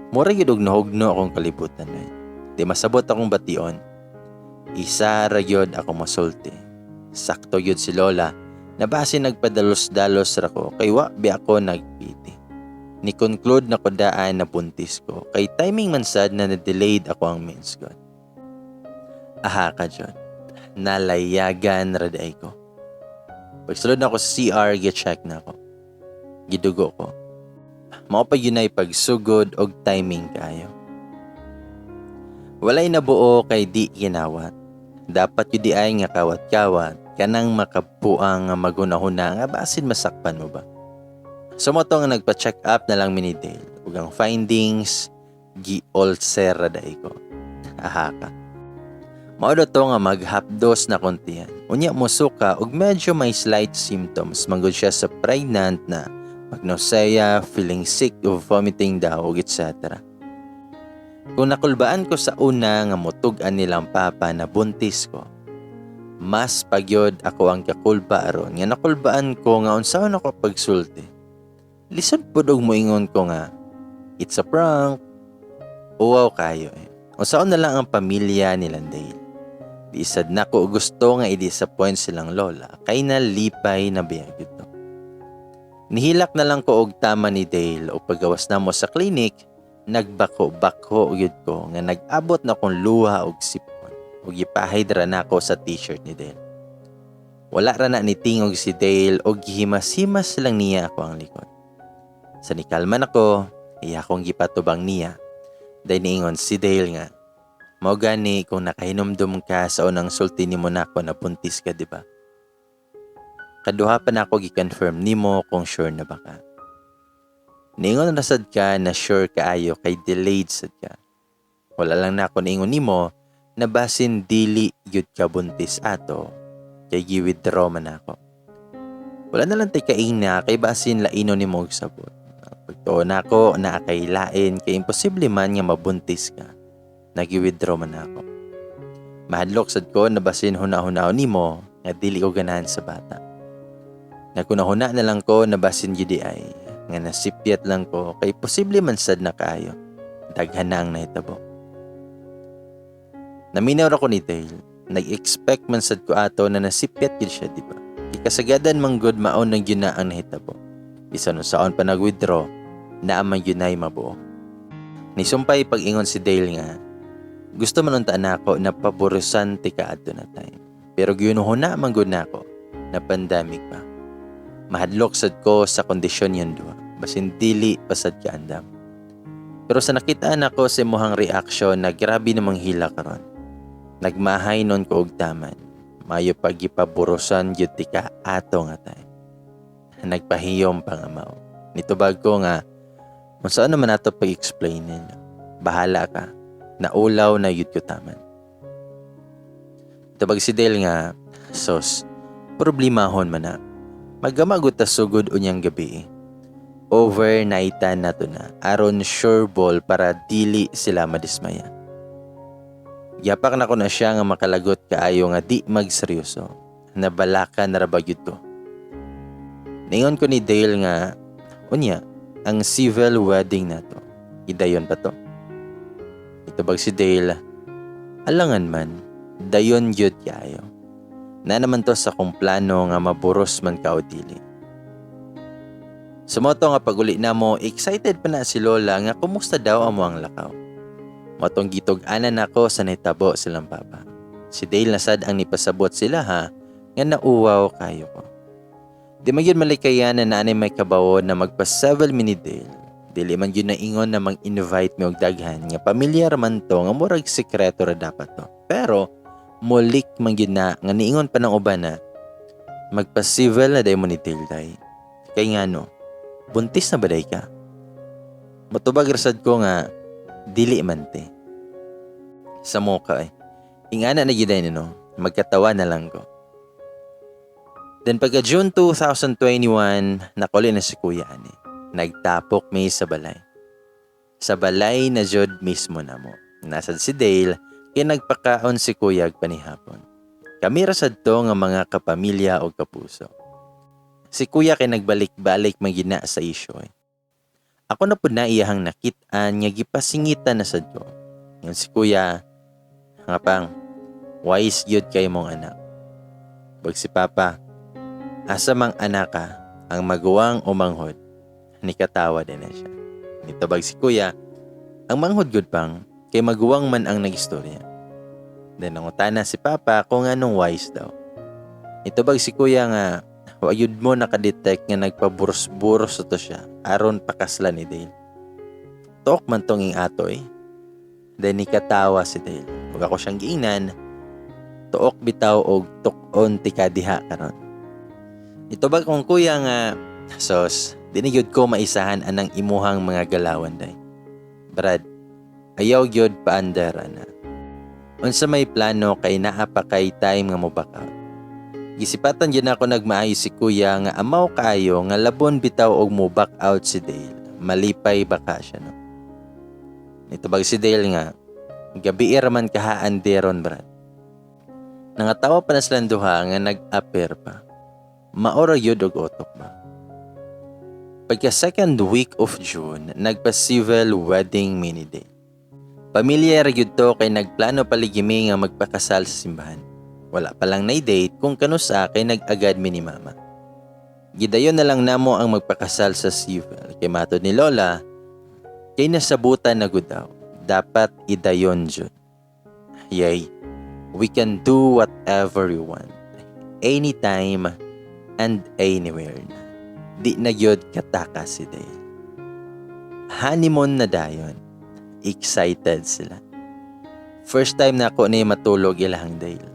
murag yun og nahugno akong kalibutan na. Di masabot akong bation. Isa ragyod ako masulti. Sakto yun si Lola na base nagpadalos-dalos ra ko kay wa bi ako nagpiti. Ni-conclude na ko daan na buntis ko kay timing man sad na na-delayed ako ang mens god. Aha ka dyan. Nalayagan raday ko. Pagsulod na ako sa CR, gi-check na ako. Gidugo ko. Mao pa yun ay pagsugod og timing kayo. Walay nabuo kay di ginawat. Dapat yun di ay nga kawat-kawat kanang makabuang nga magunahuna nga basin masakpan mo ba. So mo to nga nagpa-check up na lang mini Dale. Ug ang findings, gi-ulcer raday ko. Aha ka. Maudo to nga maghapdos na kontihan. Unya mo suka ug medyo may slight symptoms. Manggod siya sa pregnant na magnausea, feeling sick o vomiting daw, etc. Kung nakulbaan ko sa una nga mutugan nilang papa na buntis ko, mas pagyod ako ang kakulba aron nga nakulbaan ko nga unsaon ako pagsulti. Lisod pud og moingon ko nga, it's a prank. Uwaw kayo eh. Unsaon na lang ang pamilya ni Dale. Isad na ko gusto nga i-disappoint silang lola kay nalipay na biyag ito. Nihilak na lang ko og tama ni Dale o paggawas na mo sa klinik, nagbako-bako yun ko nga nag-abot na kong luha og sipon o gipahidra na ako sa t-shirt ni Dale. Wala ra na ni tingog si Dale o gihimas-himas lang niya ako ang likod. Sa nikalman ako, iya akong gipatubang niya. Dahil niingon si Dale nga, mao gani kung nakahinumdum ka sa unang sulti nimo nako na buntis ka, di ba? Kaduha pa na ako gi-confirm nimo kung sure na ba ka. Niingon na sad ka na sure kaayo kay delayed sad ka. Wala lang na ako niingon nimo na basin dili yud ka buntis ato kay gi-withdraw man ako. Wala na lang tay kaina kay basin laino nimo og sabot. Pagtuon nako na kay lain kay imposible man nga mabuntis ka. Nagi-withdraw man ako. Mahadlok sad ko na basin huna-hunaon nimo nga dili ko ganahan sa bata. Nagkunahuna na lang ko na basin gidi ay nga nasipyat lang ko kay posible man sad na kaayo. Daghan na ang nahitabo. Naminaw ra ko ni Dale. Nag-expect man sad ko ato na nasipyat gid siya, di ba? Ikasagadan man good maon nang yun na ang nahitabo. Bisan saon pa nag-withdraw, naaman yun ay mabuo. Nisumpay pag-ingon si Dale nga, gusto man unta nako na paborusan ti kaadto na time. Pero ginuhuna man gud nako na pandemic pa. Mahadlok sad ko sa kondisyon yun duha. Basin dili pasad ka andam. Pero sa nakita nako sa imong reaction na grabe namang hila karon. Nagmahay nun ko og taman. Mayo pagipaborusan gyud ti kaato nga time. Nagpahiyom pa nga mao. Nitubag ko nga kung saan naman nato pag-explain ninyo. Bahala ka. Naulaw na yun ko taman. Tabag si Dale nga, sos, problemahon man na. Magamagot ta sugod unyang gabi. Overnightan na to na. Aron sure ball para dili sila madismaya. Yapak na ko na siya nga makalagot kaayo nga di magseryoso. Nabalaka na rabagyod ko. Ningon ko ni Dale nga, unya, ang civil wedding na to. Idayon pa to. Ito Nitubag si Dale, alangan man, dayon yun kayo. Na naman to sa kong plano nga maburos man ka o dili. Sumoto nga pag-uli na mo, excited pa na si Lola nga kumusta daw ang ang lakaw. Motong gitog-anan ako sa naitabo silang papa. Si Dale nasad ang nipasabot sila ha, nga nauwaw kayo ko. Di man yun malikayan na nanay may kabawon na magpa-7 ni Dale. Dili man yun na ingon na mag-invite mi og daghan nga pamilyar man to nga murag sekreto ra dapat to. Pero mulik man yun na nga niingon pa ng uban na magpa-civil na day mo ni Dale day. Kay nga no, buntis na ba day ka? Matubag rasad ko nga dili man te. Sa muka ingana na giday no, magkatawa na lang ko. Then pagka June 2021, nakuli na si Kuya ani. Nagtapok may sa balay. Sa balay na jud mismo na mo. Nasad si Dale, kaya nagpakaon si Kuya panihapon. Kami rasad to nga mga kapamilya o kapuso. Si Kuya kay nagbalik-balik magina sa isyo. Ako na po na iyahang nakitaan nga gipasingitan na sad ko. Yung si Kuya, nga pang, wise yun kay mong anak. Bag si Papa, asa mang anaka ang maguwang o manghod, nikatawa din na siya. Nitubag si Kuya, ang manghod good pang, kay maguwang man ang nagistorya. Then nangutana si Papa kung anong wise daw. Nitubag si Kuya nga, wayud mo nakadetect nga nagpaburos-buros ito siya, aron pakasla ni Dale. Tok man tong ing atoy. Then nikatawa si Dale. Huwag ako siyang giingnan, tuok bitaw og tukon tikadiha karon. Itubag kong Kuya nga, sos, dinigyod ko maisahan anang imuhang mga galawan day. Brad, ayaw gyud paandar ana. Unsa may plano kay naa pa kay time nga mo back out. Gisipatan yun ako nagmaayo si Kuya nga amaw kaayo nga labon bitaw og mo back out si Dale. Malipay baka siya no. Nitubag si Dale nga, gabi man kahaan deron Brad. Nangatawa pa na silang duha nga nag-appear pa. Maora yun og otok ba? Pagka second week of June, nagpa-civil wedding mini day. Pamilyar yun to kay nagplano paligimi nga magpakasal sa simbahan. Wala pa lang na-date kung kanusa kay nag-agad mini mama. Gidayon na lang namo ang magpakasal sa civil. Kay matod ni Lola, kay nasabutan na gud daw. Dapat idayon jud. Yay, we can do whatever we want. Anytime and anywhere na. Di na yun kataka si Dale. Honeymoon na dayon. Excited sila. First time na ako ni matulog ilahang Dale.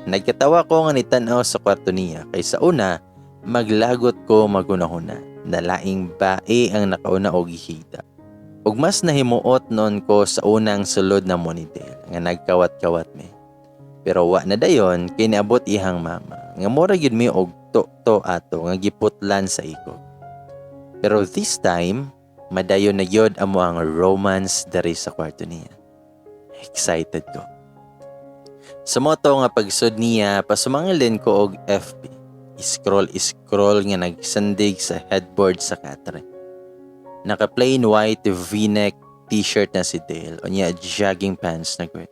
Nagkatawa ko nga nitanaw sa kwarto niya kay sa una, maglagot ko magunahuna. Nalaing bae ang nakauna o gihita. Ug mas nahimuot noon ko sa unang sulod na mo ni Dale nga nagkawat-kawat me. Pero wa na dayon kay niabot ihang mama. Nga mura gyud mi og to ato nga giputlan sa iko. Pero this time, madayon na yod amo ang romance dari sa kwarto niya. Excited ko. Sa moto nga pagsud niya, pasumangilin ko og FB. Scroll nga nagsandig sa headboard sa katre. Naka plain white v-neck t-shirt na si Dale o niya jogging pants na gwe.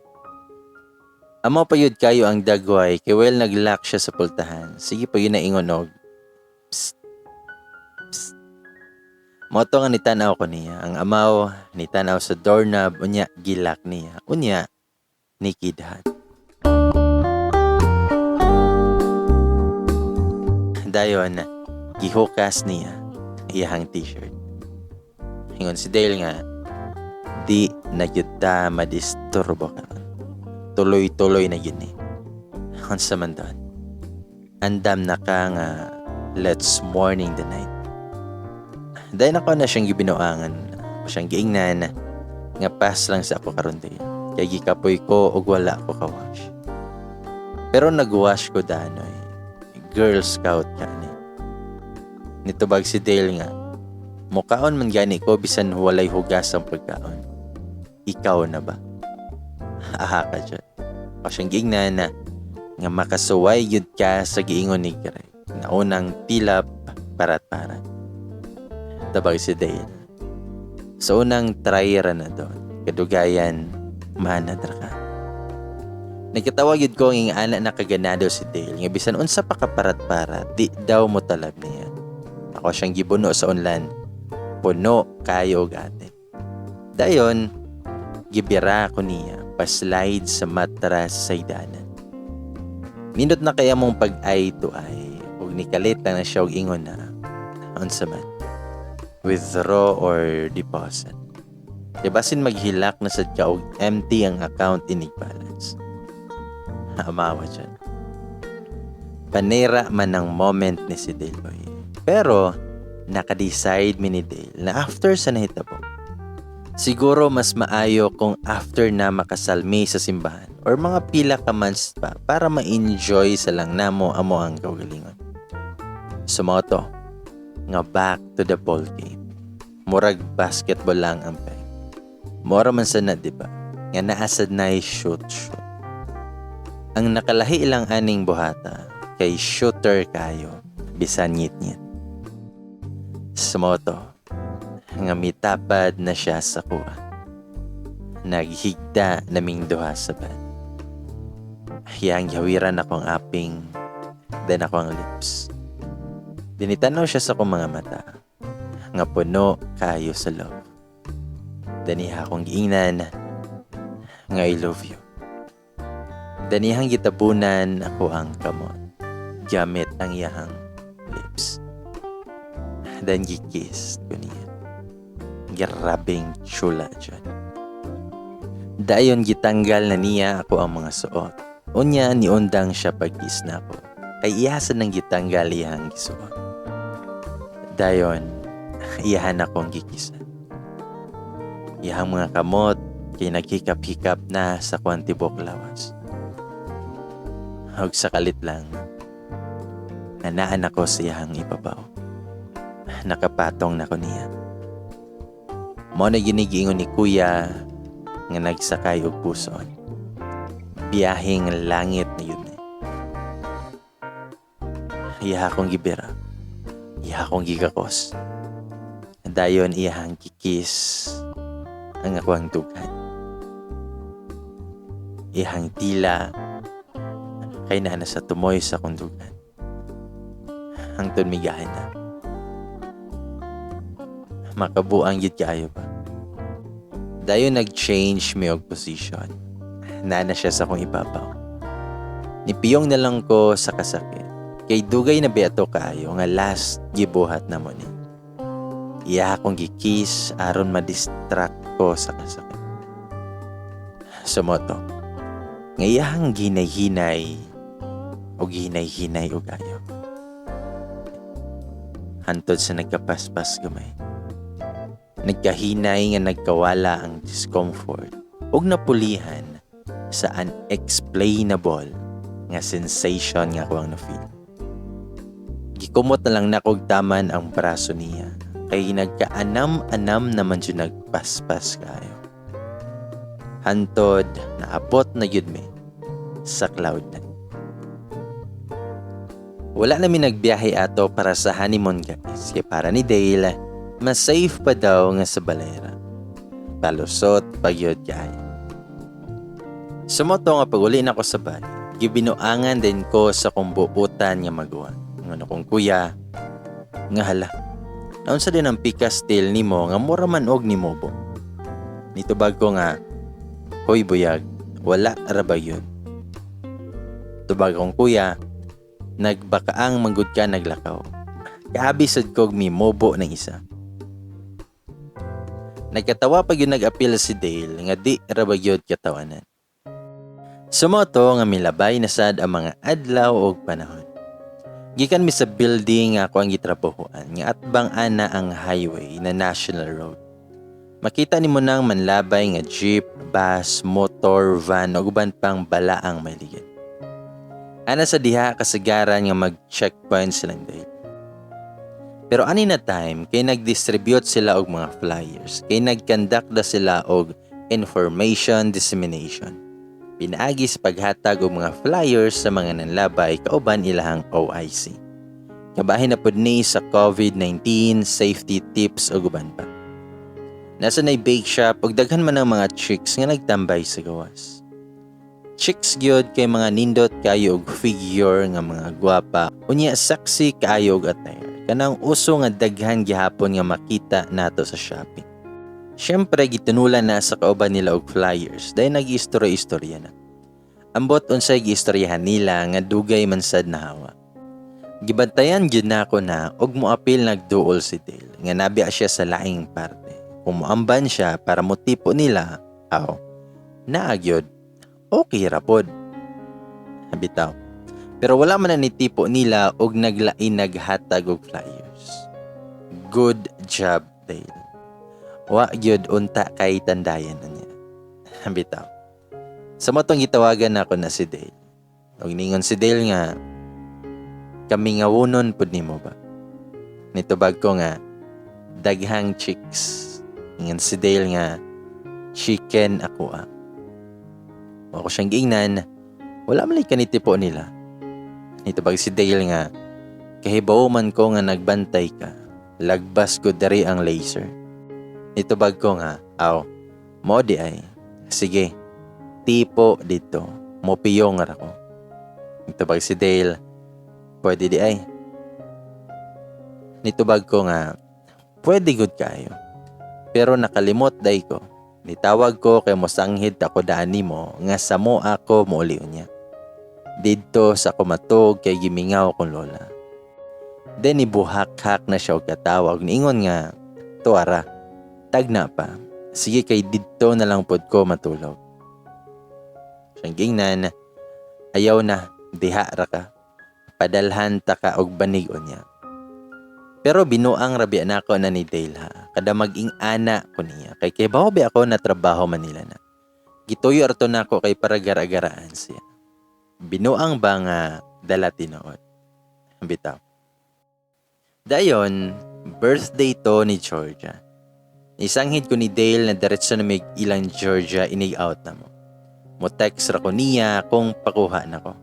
Amo pa yun kayo ang dagway kay well nag-lock siya sa pultahan. Sige pa yun na ingonog. Psst. Psst. Moto nga nitanaw ko niya. Ang amaw nitanaw sa doorknob unya gilak niya. Unya nikidhat. Dayon gihukas niya iyahang t-shirt. Hingon si Dale nga di na gyud ta madisturbo ka. Tuloy-tuloy na yun eh. Unsa man doon. Andam na ka nga let's morning the night. Dahil ako na siyang gibinuangan. Siyang giingnan nga pass lang sa ako karon day. Kaya gikapoy ko og wala ko kawash. Pero nagwash ko danoy. Girl Scout ka ni. Nitubag si Dale nga. Mukaon man gani ko bisan walay hugas ang pagkaon. Ikaw na ba? Aha ka dyan. Pasyang giingnan na nga makasuway yun ka sa giingon ni Greg. Na unang tilap parat-parat. Tabag si Dale. Sa unang try ra na doon. Kadugayan, manad ra ka. Nagkatawag yun ko ng ana na kaganado si Dale nga bisan unsa pa kaparat-parat di daw mo talab niya. Ako siyang gibuno sa unlan. Puno kayo og ate. Dayon gibira ko niya pa-slide sa matras sa idanan. Nindot na kaya mong pag-eye to eye ug nikalit lang na siya og ingon na unsa man withdraw or deposit. Basin maghilak na sad ka og empty ang account inig balance. Amawa dyan. Panera man ang moment ni si Dale Boy. Pero naka-decide mi ni Dale na after sa nahitabo, siguro mas maayo kung after na makasalmi sa simbahan or mga pila ka months pa para ma-enjoy sa lang namo amo ang kaugalingon. Sumoto nga back to the ball game. Murag basketball lang ang peg. Mura man sa na, diba? Nga naasad na shoot. Ang nakalahi ilang aning buhata kay shooter kayo bisan ngit-ngit. Sumoto nga mitapad na siya sa kuha. Naghigda naming duha sa bed. Yang yawiran akong aping, then akong lips. Dinitanaw siya sa akong mga mata, nga puno kayo sa love. Daniha akong giingnan, nga I love you. Danihang gitabunan ako ang kamot, gamit ang iyahang lips. Dan gikis ko niya. Grabing chula dyan. Dayon gitanggal na niya ako ang mga suot. Unya niundang siya pag-kiss na ako. Ay iyasan ng gitanggal iyang gisuot. Dayon, iyahan akong gikisan. Iyahang mga kamot kay naghikap-hikap na sa kwantibok lawas. Hug sa kalit lang, nanaan ako sa iyahang ibabaw. Nakapatong na ko niya. Mo na ginigingon ni kuya nga nagsakay og puson. Biyaheng langit na yun. Iyaha akong gibira. Iyaha akong gigakos. Dayon iyahang kikis ang ako ang dugan. Iyahang tila kay na sa tumoy sa kundugan. Hangtod migahan na. Makabuang yun kaayo pa. Dayon nag-change mi og position. Nana siya sa akong ibabaw. Nipiyong na lang ko sa kasakit. Kay dugay na beto kaayo nga last gibuhat na mo ni. Iya akong gikis aron ma-distract ko sa kasakit. Sumoto. Ngayahang ginay-hinay o ginay-hinay o gayo. Hantod sa nagkapaspas gamay. Nagkahinay nga nagkawala ang discomfort ug napulihan sa unexplainable nga sensation nga ko ang na-feel. Gikumot na lang nakogtaman ang braso niya kay nagkaanam-anam naman siya nagpaspas kayo. Hantod naabot na yun mi sa cloud na. Wala namin nagbiyahe ato para sa honeymoon guys kay para ni Dale mas safe pa daw nga sa balera. Palusot pagyod kaya. Sumoto nga pag-uli na ko sa bali, gibinuangan din ko sa kong buutan nga magawa. Ano kong kuya, nga hala. Naunsa din ang pikas tail ni mo nga mura man og ni Mobo. Nitubag ko nga, hoy buyag, wala ra ba yun? Tubag kong kuya, nagbakaang manggod ka naglakaw. Kaabisod kog mi Mobo ng isa. Nagkatawa pag yun nag-appeal si Dale nga di rabagyod katawanan. Sumoto nga milabay na sad ang mga adlaw o panahon. Gikan mi sa building nga ako ang gitrabahoan nga atbang ana ang highway na national road. Makita nimo nang manlabay nga jeep, bus, motor, van o uban pang balaang may ligid. Ana sa diha kasagaran nga mag-checkpoint silang Dale. Pero ani na time kay nag-distribute sila og mga flyers, kay nag-conduct na sila og information dissemination. Pinaagi sa paghatag og mga flyers sa mga nanlabay kauban ilahang OIC. Kabahin na pud ni sa COVID-19 safety tips og uban pa. Nasa na bake shop ug daghan man ang mga chicks nga nagtambay sa gawas. Chicks gyud kay mga nindot kayo og figure nga mga gwapa unya sexy kayo og attire. Kanang uso nga daghan gihapon nga makita nato sa shopping. Syempre gitunulan na sa kauban nila og flyers dahil nag-istorya-istorya na. Ambot unsay giistoryahan nila nga dugay man sad nahawa. Gibantayan gyud nako na og moapil nagduol si Dale nga nabiya siya sa laing parte. Kung moamban siya para motipo nila, naagyod, okay ra pod. Bitaw. Pero wala man na nitipo nila og naglain naghatag og flyers. Good job, Dale. Wa gyud unta kay tandayan na niya. Bitaw. Sa motong gitawagan ako na si Dale. Og ningon si Dale nga, kami nga wunon pud nimo ba? Nitubag ko nga, daghang chicks. Ningon si Dale nga, chicken ako . Ako siyang giingnan, wala man kanitipo nila. Nitubag si Dale nga, kahibaw man ko nga nagbantay ka, lagbas ko dari ang laser. Nitubag ko nga, mo di ay, sige, tipo dito, mopiyong ra ko. Nitubag si Dale, pwede di ay. Nitubag ko nga, pwede good kayo. Pero nakalimot day ko. Nitawag ko kay mosanghid ako daan nimo nga samo ako muuliw niya. Didto sa kumatog kay gimingaw kong lola. Then ibuhak-hak na siya og katawag. Niingon nga, tuara, tagna pa. Sige kay didto na lang pod ko matulog. Siyang gingnan, ayaw na, diha ra ka. Padalhan ta ka og banig niya. Pero binuang rabi nako na ni Dale ha. Kada maging ana ko niya. Kay bahobi ako na trabaho Manila na. Gituyo arto nako kay para gara-garaan siya. Binuang ba nga dala tinuod. Bitaw. Dayon, birthday to ni Georgia. Isanghid ko ni Dale na diretso na may ilang Georgia inig-out na mo. Mo-text ra ko niya kung pakuha na ko.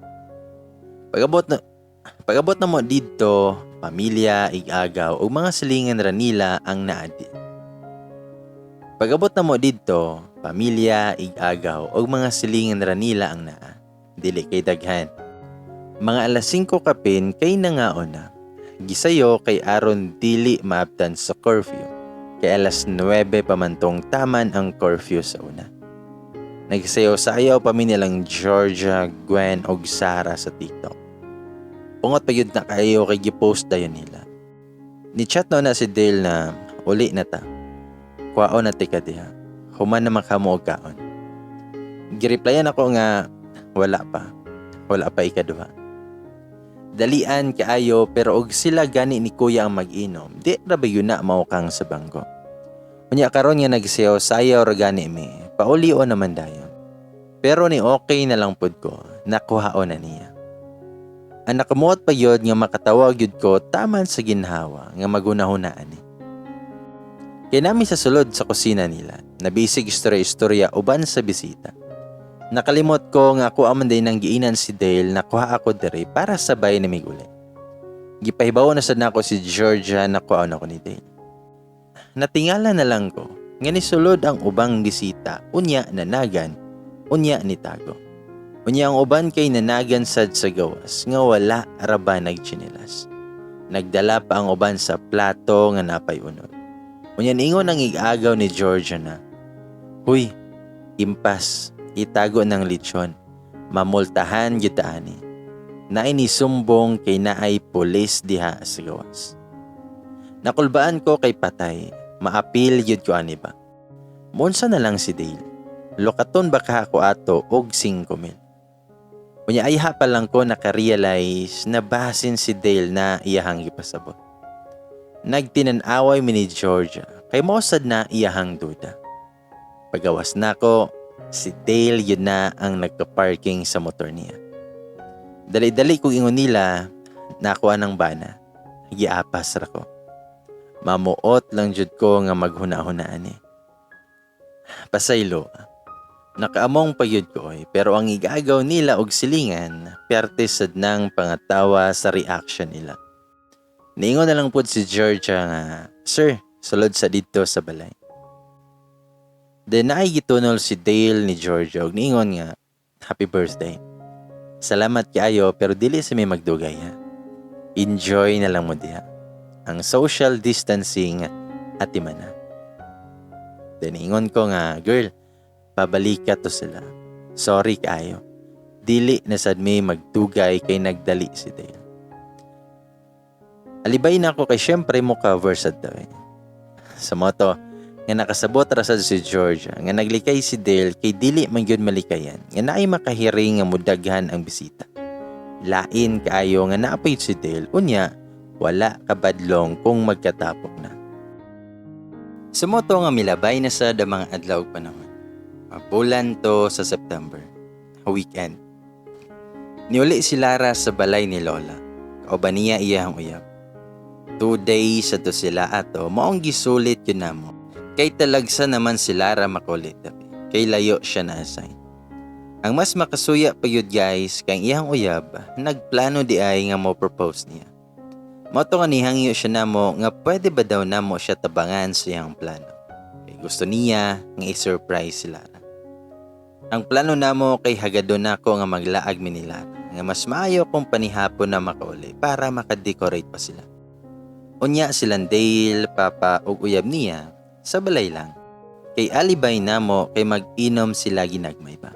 Pagabot na mo dito, pamilya, igagaw, o mga silingan ra nila ang naadi. Pagabot na mo dito, pamilya, igagaw, o mga silingan ra nila ang naa. Dili kay daghan. Mga alas 5 kapin kay nangaon na. Gisayo kay aron dili maabtan sa curfew. Kay alas 9 pamantong taman ang curfew sa una. Nagsayaw-sayaw pa mi nilang Georgia, Gwen, o Sarah sa TikTok. Pungot pa yun na kayo kay gipost dayon nila. Ni-chat na si Dale na uli na ta. Kuwaon na tika diha. Human na makamo og kaon. Gireplyan ako nga wala pa. Wala pa ikaduha. Dalian kaayo pero og sila gani ni kuya ang mag-inom. Di ra ba yun na maukang sa bangko. Unya karon nga nagsayaw-sayaw ra gani mi. Paulio naman dayon. Pero ni okay na lang pud ko. Nakuhaon na niya. Ang nakamuot pa yun nga makatawag yun ko taman sa ginhawa nga magunahunaan ni. Kaya namin sa sulod sa kusina nila, nabisig istorya-istorya uban sa bisita. Nakalimot ko nga ako aman din ng giinan si Dale na kuha ako diri para sabay na migulit. Gipahibaw na sad nako si Georgia na kuha ako ni Dale. Natingala na lang ko nga ni sulod ang ubang bisita unya nanagan, unya ni tago. Unya ang uban kay nanagan sad sa gawas nga wala araba nagchinilas. Nagdala pa ang uban sa plato nga napay unod. Unya niingon ang igagaw ni Georgia na, "Huy, impas, itago ng lechon. Mamultahan gyud ta ani. Naay ni sumbong kay naay pulis diha sa gawas." Nakulbaan ko kay patay, maapil gyud ko ani ba. Munsa na lang si Dale. Lokaton baka ako ato og 5,000. Unya ayha pa lang ko nakarealize na basin si Dale na iyahang gipasabot. Nagtinan-away mi ni Georgia kay mosad na iyahang duda. Pagawas nako, si Dale yun na ang nagka-parking sa motor niya. Dali-dali kong ingon nila, nakuha ng bana. Giapas ra ko. Mamuot lang jud ko nga maghuna-hunaan eh. Pasaylo. Nakaamong payud ko pero ang igagaw nila og silingan, perte sad nang pangatawa sa reaction nila. Niingon na lang pud si Georgia nga, "Sir, sulod sa dito sa balay." Then naay gitunol si Dale ni Giorgio ug niingon nga, "Happy birthday. Salamat kaayo pero dili sa may magdugay ha. Enjoy na lang mo diha. Ang social distancing atiman na." Then ingon ko nga, "Girl, pabalik ka to sila. Sorry kaayo. Dili na sad may magdugay kay nagdali si Dale." Alibay na ako kay syempre mo cover sad daw eh. Sa moto, nga nakasabot ra sad si Georgia nga naglikay si Dale kay dili man gyud malikayan nga naay makahiring nga mudaghan ang bisita. Lain kaayo nga naapay si Dale unya wala kabadlong kung magkatapok na. Sa moto nga milabay na sa mga adlaw ug panahon. Bulan to sa September, a weekend. Niuli si Lara sa balay ni Lola. Kauban niya iyang uyab. 2 days ato sila ato, maong gisulit yun namo. Kay talagsa naman si Lara makulit dabi. Kay layo siya na-assign. Ang mas makasuya pa yun guys, kay iyang uyab, nagplano di ay nga mo propose niya. Moto nga nihangyo siya namo nga pwede ba daw namo siya tabangan sa iyang plano. Kay gusto niya nga i-surprise si Lara. Ang plano namo kay hagadon nako nga maglaag mi ni Lara, nga mas maayo kung panihapon na makauli para makadecorate pa sila. Unya silang Dale, Papa ug uyab niya sa balay lang. Kay alibay namo kay mag-inom sila ginagmay ba.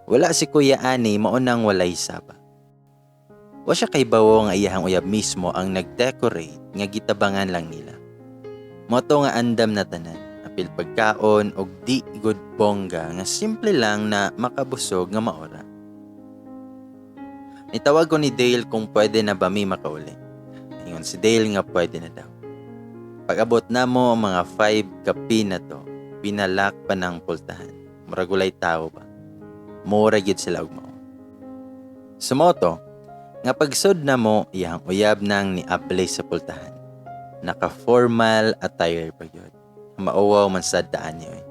Wala si Kuya Ani maunang walay saba. Wa siya kay bawo nga iyahang uyab mismo ang nag-decorate nga gitabangan lang nila. Moto nga andam na tanan, apil pagkaon og di good bongga nga simple lang na makabusog nga maora. Nitawag ko ni Dale kung pwede na ba mi makauli. Ingon si Dale nga pwede na daw. Pag-abot na mo ang mga 5 kapi na to, pinalak pa ng pultahan. Muragulay tao ba? Mura gyud sila og mao. Sumoto, nga pagsod na mo, iyang uyab nang niablay sa pultahan. Naka-formal attire pa gyud. Mauwaw man sad daan niyo eh.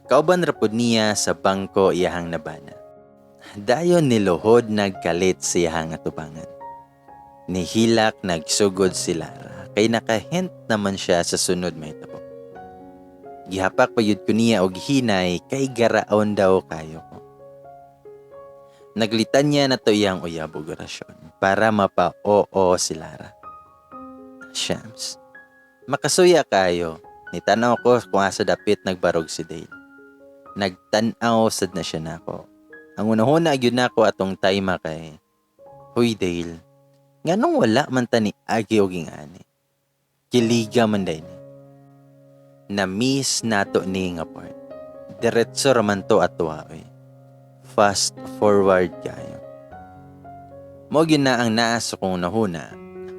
Kauban rapod niya sa bangko iyahang nabana. Dayon niluhod nagkalit sa iyahang atubangan. Nihilak nagsugod si Lara kay nakahint naman siya sa sunod may tabo. Gihapak pa yun ko niya og hinay kay garaon daw kayo ko. Naglitan niya na to iyang uyab og orasyon para mapa-oo si Lara. Shams, makasuya kayo. Nitanaw ko kung asa dapit nagbarog si Dale. Nagtanaw sad na siya nako. Ang unahuna gyud nako atong time kay, "Huy Dale, nganong wala man ta ni agi og ingani? Kiliga man day ni. Na-miss nato ni nga part. Diretso raman to atwa oy. Fast forward kayo." Mo gyud na ang naas kong nahuna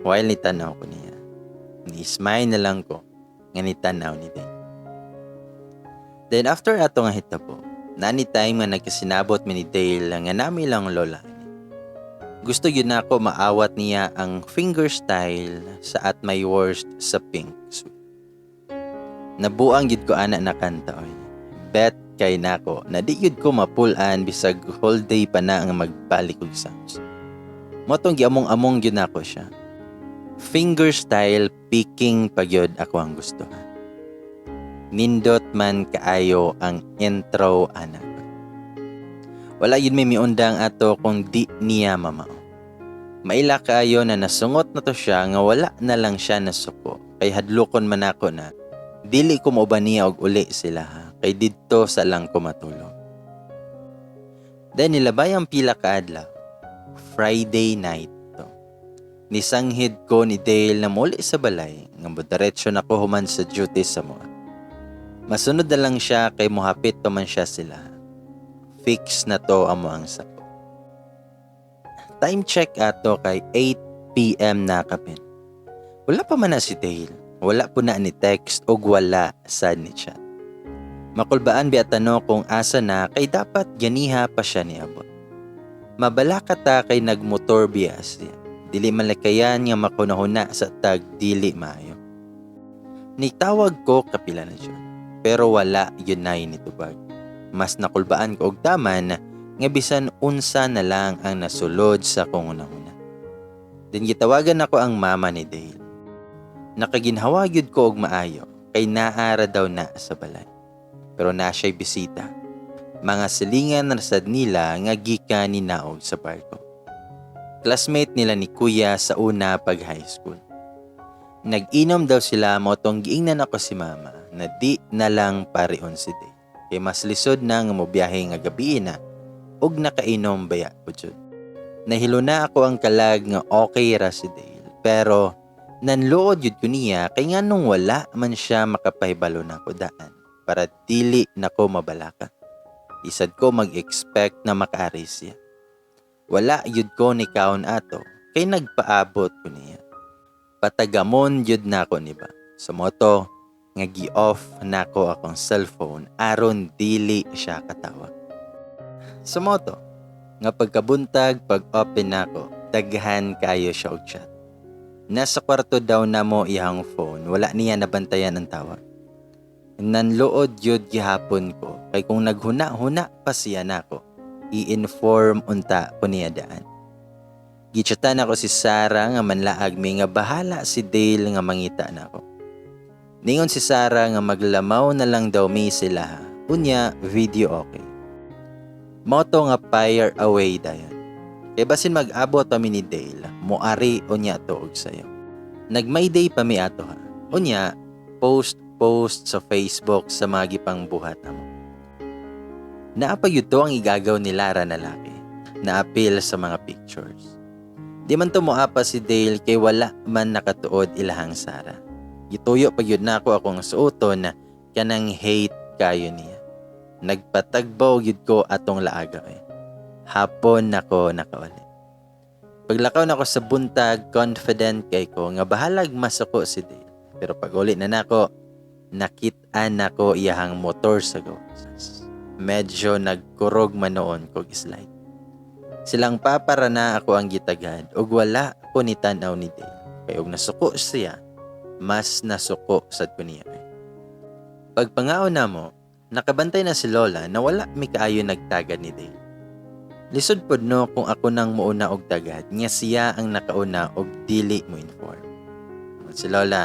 while nitanaw ko niya. Ni-smile na lang ko nga nitanaw ni Dale. Then after ato nga hitabo, nani time nga nagkasinabot mi ni Dale nga nami lang lola. Gusto yun na ako maawat niya ang finger style sa At My Worst sa Pink Suite. Nabuang yun ko ana na kanta oy. Bet kay nako na di yun ko mapulan bisag whole day pa na ang magbalik og sounds. Motong giamong-among yun ako siya. Finger style picking pa yun ako ang gusto. Nindot man kaayo ang intro anak. Wala yun may miundang ato kung di niya mamao. Maila kaayo na nasungot na to siya nga wala na lang siya nasuko. Kay hadlokon man ako na dili ko mauban niya og uli sila ha. Kay didto sa lang ko matulog. Then nilabay ang pila ka adlaw. Friday night to. Nisanghid ko ni Dale na muli sa balay nga diretso na ko human sa duty sa mga. Masunod na lang siya kay mohapit pa man siya sila. Fix na to amo ang sapo. Time check ato kay 8 p.m. na kapin. Wala pa man na si Dale. Wala po na ni text o wala sad ni chat. Makulbaan biatano kung asa na kay dapat ganiha pa siya ni abot. Mabala ka ta kay nagmotor biya siya. Dili malakayan nga makunahuna sa tag dili maayo. Nitawag ko kapila na siya. Pero wala yun na nitubag. Mas nakulbaan ko og taman nga bisan unsa na lang ang nasulod sa kung una-una. Din gitawagan ako ang mama ni Dale. Nakaginhawa gyud ko og maayo kay naara daw na sa balay. pero na siya'y bisita. Mga silingan na sad nila nga gikan ni naog sa barko. Classmate nila ni kuya sa una pag high school. Nag-inom daw sila motong giingnan ako si mama na di na lang pareon si Day. Kay mas lisod na nga mobiyahe nga gabi na ug nakainom baya po jud. Nahilo na ako ang kalag nga okay ra si Dale, pero nanluod yun ko niya kay nga nung wala man siya makapahibalo na ko daan para dili na ko mabalaka. Isad ko mag-expect na makaari siya. Wala yun ko ni kaon ato kay nagpaabot ko niya. Patagamon yun na ko niba. Sa moto, nga gi-off na ko akong cellphone aron dili siya katawag. Sa moto, nga pagkabuntag pag-open na ko, daghan kayo siya og chat. Nasa kwarto daw na mo iyang phone, wala niya nabantayan ang tawag. Nanluod yun gihapon ko, kay kung naghuna-huna pa siya nako, i-inform unta ko niya daan. Gichatan ako si Sarah nga manlaag mi nga bahala si Dale nga mangita nako. Ningon si Sarah nga maglamaw na lang daw mi sila ha. Unya, video okay. Moto nga fire away dayon. Kay basin mag-abot pa mi ni Dale, moari unya tuog sayo. Nag-my day pa mi ato ha. Unya, post sa Facebook sa mga gipang buhat namo. Naapag yuto ang igagaw ni Lara na laki. Na-appeal sa mga pictures. Di man tumuapa si Dale kay wala man nakatuod ilahang Sarah. Gituyo pag yun na ako akong suoton na kanang hate kayo niya. Nagpatagbaw yun ko atong laaga eh. Hapon nako nakauli. Paglakaw na ko sa buntag, confident kay ko nga bahalag masuko si Dale. Pero pag uli na nako, nakitaan nako iyahang motor sa gawas. Medyo nagkurog man noon kog slide. Silang papara na ako ang gitagad ug wala ko ni tanaw ni Dale. Kay og nasuko siya, mas nasuko sad ko niya. Pagpangaon na mo, nakabantay na si Lola na wala mi kaayo nagtagad ni Dale. Lisod pod no kung ako nang muuna og tagad, nga siya ang nakauna og dili mo inform. Si Lola,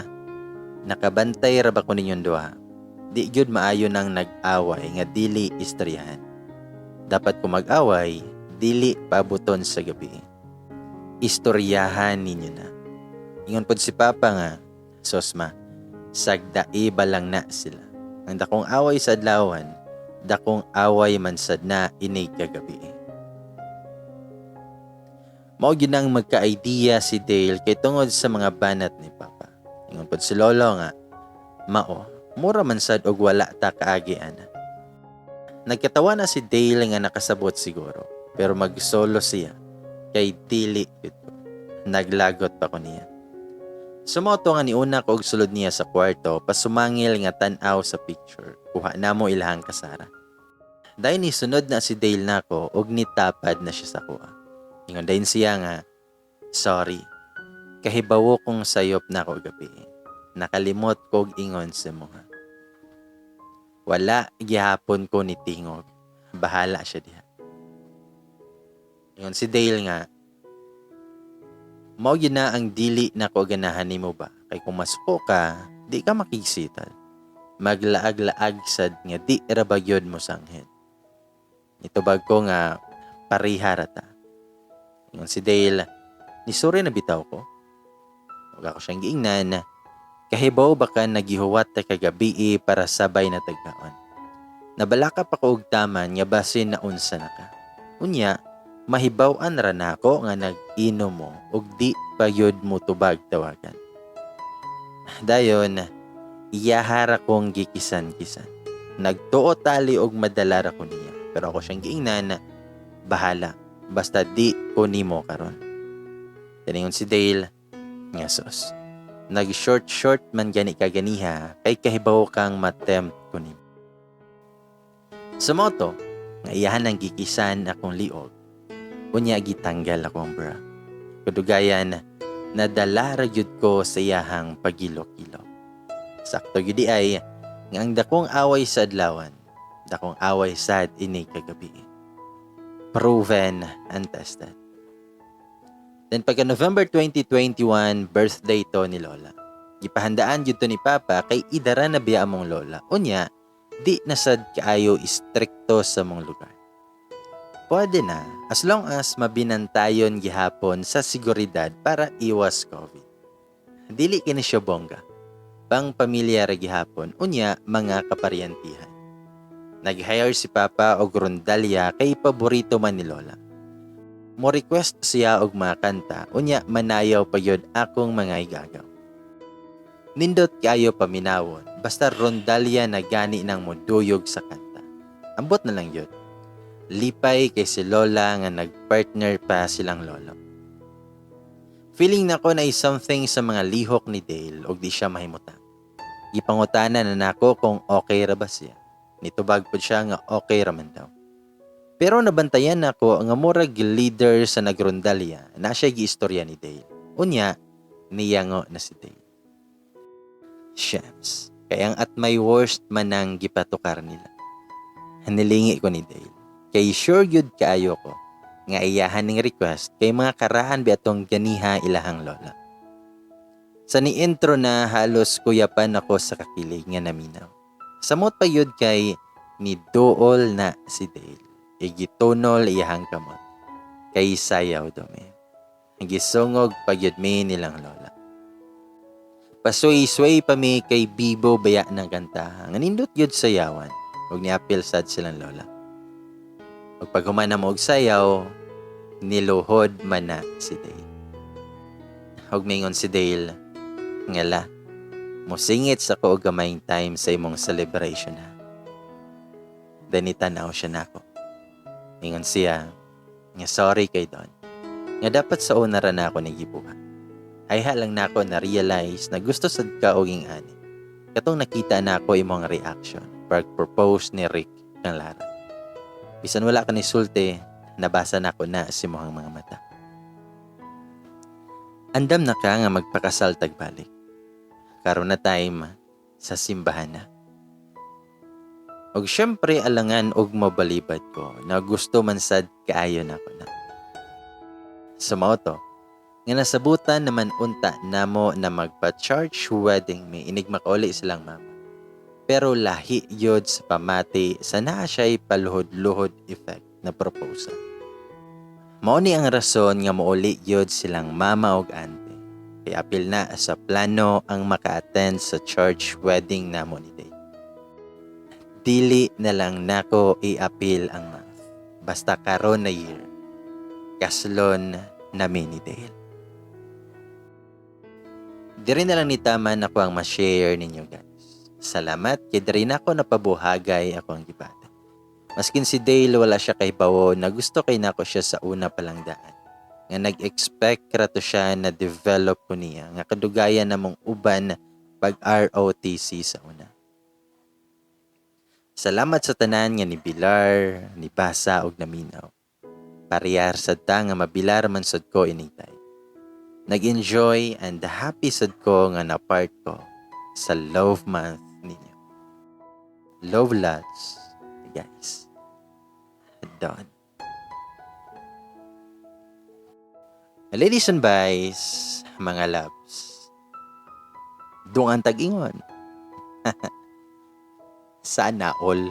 nakabantay ra ba ko ninyong duha? Di gyud maayo nang nag-away nga dili istoryahan. Dapat ko mag-away, dili pabuton sa gabi. Istoryahan ninyo na. Ingon pod si Papa nga, Sosma, sagdai ba lang na sila. Ang dakong away sa adlawan, dakong away man sad na inig kagabi. Mao gyud nang magka-idea si Dale kay tungod sa mga banat ni Papa. Ingon pod si Lolo nga, mao, mura man sad og wala ta kaagi ana. Nagkatawa na si Dale nga nakasabot siguro, pero mag-solo siya kay dili ito. Naglagot pa ko niya. Sumoto nga niuna ko og sulod niya sa kwarto, pasumangil nga tan-aw sa picture. Kuha na mo ilahang kasara. Dahil ni sunod na si Dale nako og nitapad na siya sa kuha. Ingon dayon siya nga, sorry, kahibawo kong sayop na ko gabi. Nakalimot kog ingon sa mga. Wala gihapon ko ni tingog. Bahala siya diha. Ingon si Dale nga, mao gyud na ang dili na ko ganahan nimo ba? Kay kung masuko ka, di ka makisital. Maglaag-laag sad nga di ra ba gyud mo sanghen. Itubag ko nga parihara ta. Ingon si Dale, nisuri na bitaw ko. Huwag ako siyang giingnan. Kahibaw baka nagihuwat ta kagabi para sabay na tagkaon. Nabalaka pa ko og taman nga basin na unsa na ka. Unya, mahibaw-an ra nako nga nag-inom mo ug di pa yod mo tubag tawagan. Dayon, iyahara kong gikisan-kisan. Nagtuo tali og madala ra ko niya. Pero ako siyang giingnan, bahala. Basta di ko nimo karon. Tiningon si Dale, nga sos. Nag-short man gani kaganiha, kay kahibaw kang matempt ko nimo. Sa moto, nga iyahan ang gikisan akong liog, unya gitanggal akong bra. Kadugayan, nadala ra gyud ko sa iyahang pagilok-ilok. Sakto gyud ay, nga ang dakong away sa adlawan, dakong away sad ini kagabi. Proven and tested. Then pagka November 2021, birthday to ni Lola. Gipahandaan gyud to ni Papa kay idara na biya among Lola. Unya, di nasad kaayo istrikto sa mong lugar. Pwede na, as long as mabinantayon gihapon sa seguridad para iwas COVID. Dili kini siya bongga. Pang pamilya ra gihapon, unya mga kaparyantihan. Nag-hire si Papa og rondalya kay paborito man ni Lola. Mo request siya og mga kanta, unya manayaw pa yun akong mga igagaw. Nindot kayo paminawon, basta rondalya na gani ng moduyog sa kanta. Ambot na lang yun. Lipay kay si Lola nga nagpartner pa silang lolo. Feeling nako na something sa mga lihok ni Dale og di siya mahimutan. Gipangutana na nako kung okay ra ba siya. Nitubag po siya nga okay ra man daw. Pero nabantayan nako nga murag leader sa nagrondalya na siya giistorya ni Dale. Unya, niyango na si Dale. Shams, kayang at may worst man ang gipatukar nila. Hanilingi ko ni Dale. Kay sure yun kaayo ko nga iyahan ning request kay mga karaan biatong ganiha ilahang lola. Sa ni-intro na halos kuyapan ako sa kakilig nga naminaw. Samot pa yun kay ni Dool na si Dale. Igitunol iyahang kamot. Kay sayaw dumi. Gisungog pa yun mi nilang lola. Pasuy-suy pa mi kay Bibo baya ng kanta. Nga nindot yun sayawan. Huwag niapil sad silang lola. Huwag pag humana mo og sayaw, niluhod man na si Dale. Huwag mingon si Dale, ngala, musingit sa ko og gamayng time sa imong celebration ha. Danitanaw siya nako. Mingon siya, nga sorry kay Don. Nga dapat sa una ra nako ni gibuha. Ay halang nako na realize na gusto sad ka og ani. Katong nakita nako imong reaction pag propose ni Rick kang Lara. Bisan wala ka ni sulti, nabasa na ko na si mohang mga mata. Andam na ka nga magpakasal tagbalik. Karon na time sa simbahan na. Og syempre alangan og mabalibad ko na gusto man sad kaayo na ko na. Sa mao to, nga nasabutan naman unta namo na magpa-church wedding may inigma kauli silang mama. Pero lahi yod sa pamati sa naa siya'y paluhod-luhod effect na proposal. Mao ni ang rason nga mouli yod silang mama og ante. Kay apil na sa plano ang maka-attend sa church wedding namo ni Dale. Dili na lang nako i-apil ang month. Basta karon na year. Kaslon namin ni Dale. Diri na lang ni tama nako ang ma-share ninyo guys. Salamat kay diri nako napabuhagay ako ang gibata. Maskin si Dale wala siya kay bawo na gusto kay nako siya sa una pa lang daan. Nga nag-expect rato siya na develop ko niya nga kadugayan namong uban pag ROTC sa una. Salamat sa tanan nga ni Bilar, ni Basa ug naminaw. Parehar sad ta nga mabilar man sad ko initay. Nag-enjoy and happy sad ko nga na part ko sa Love Month ninyo. Love lots, guys. Done. Ladies and boys, mga loves, doon ang tag-ingon. Sana all.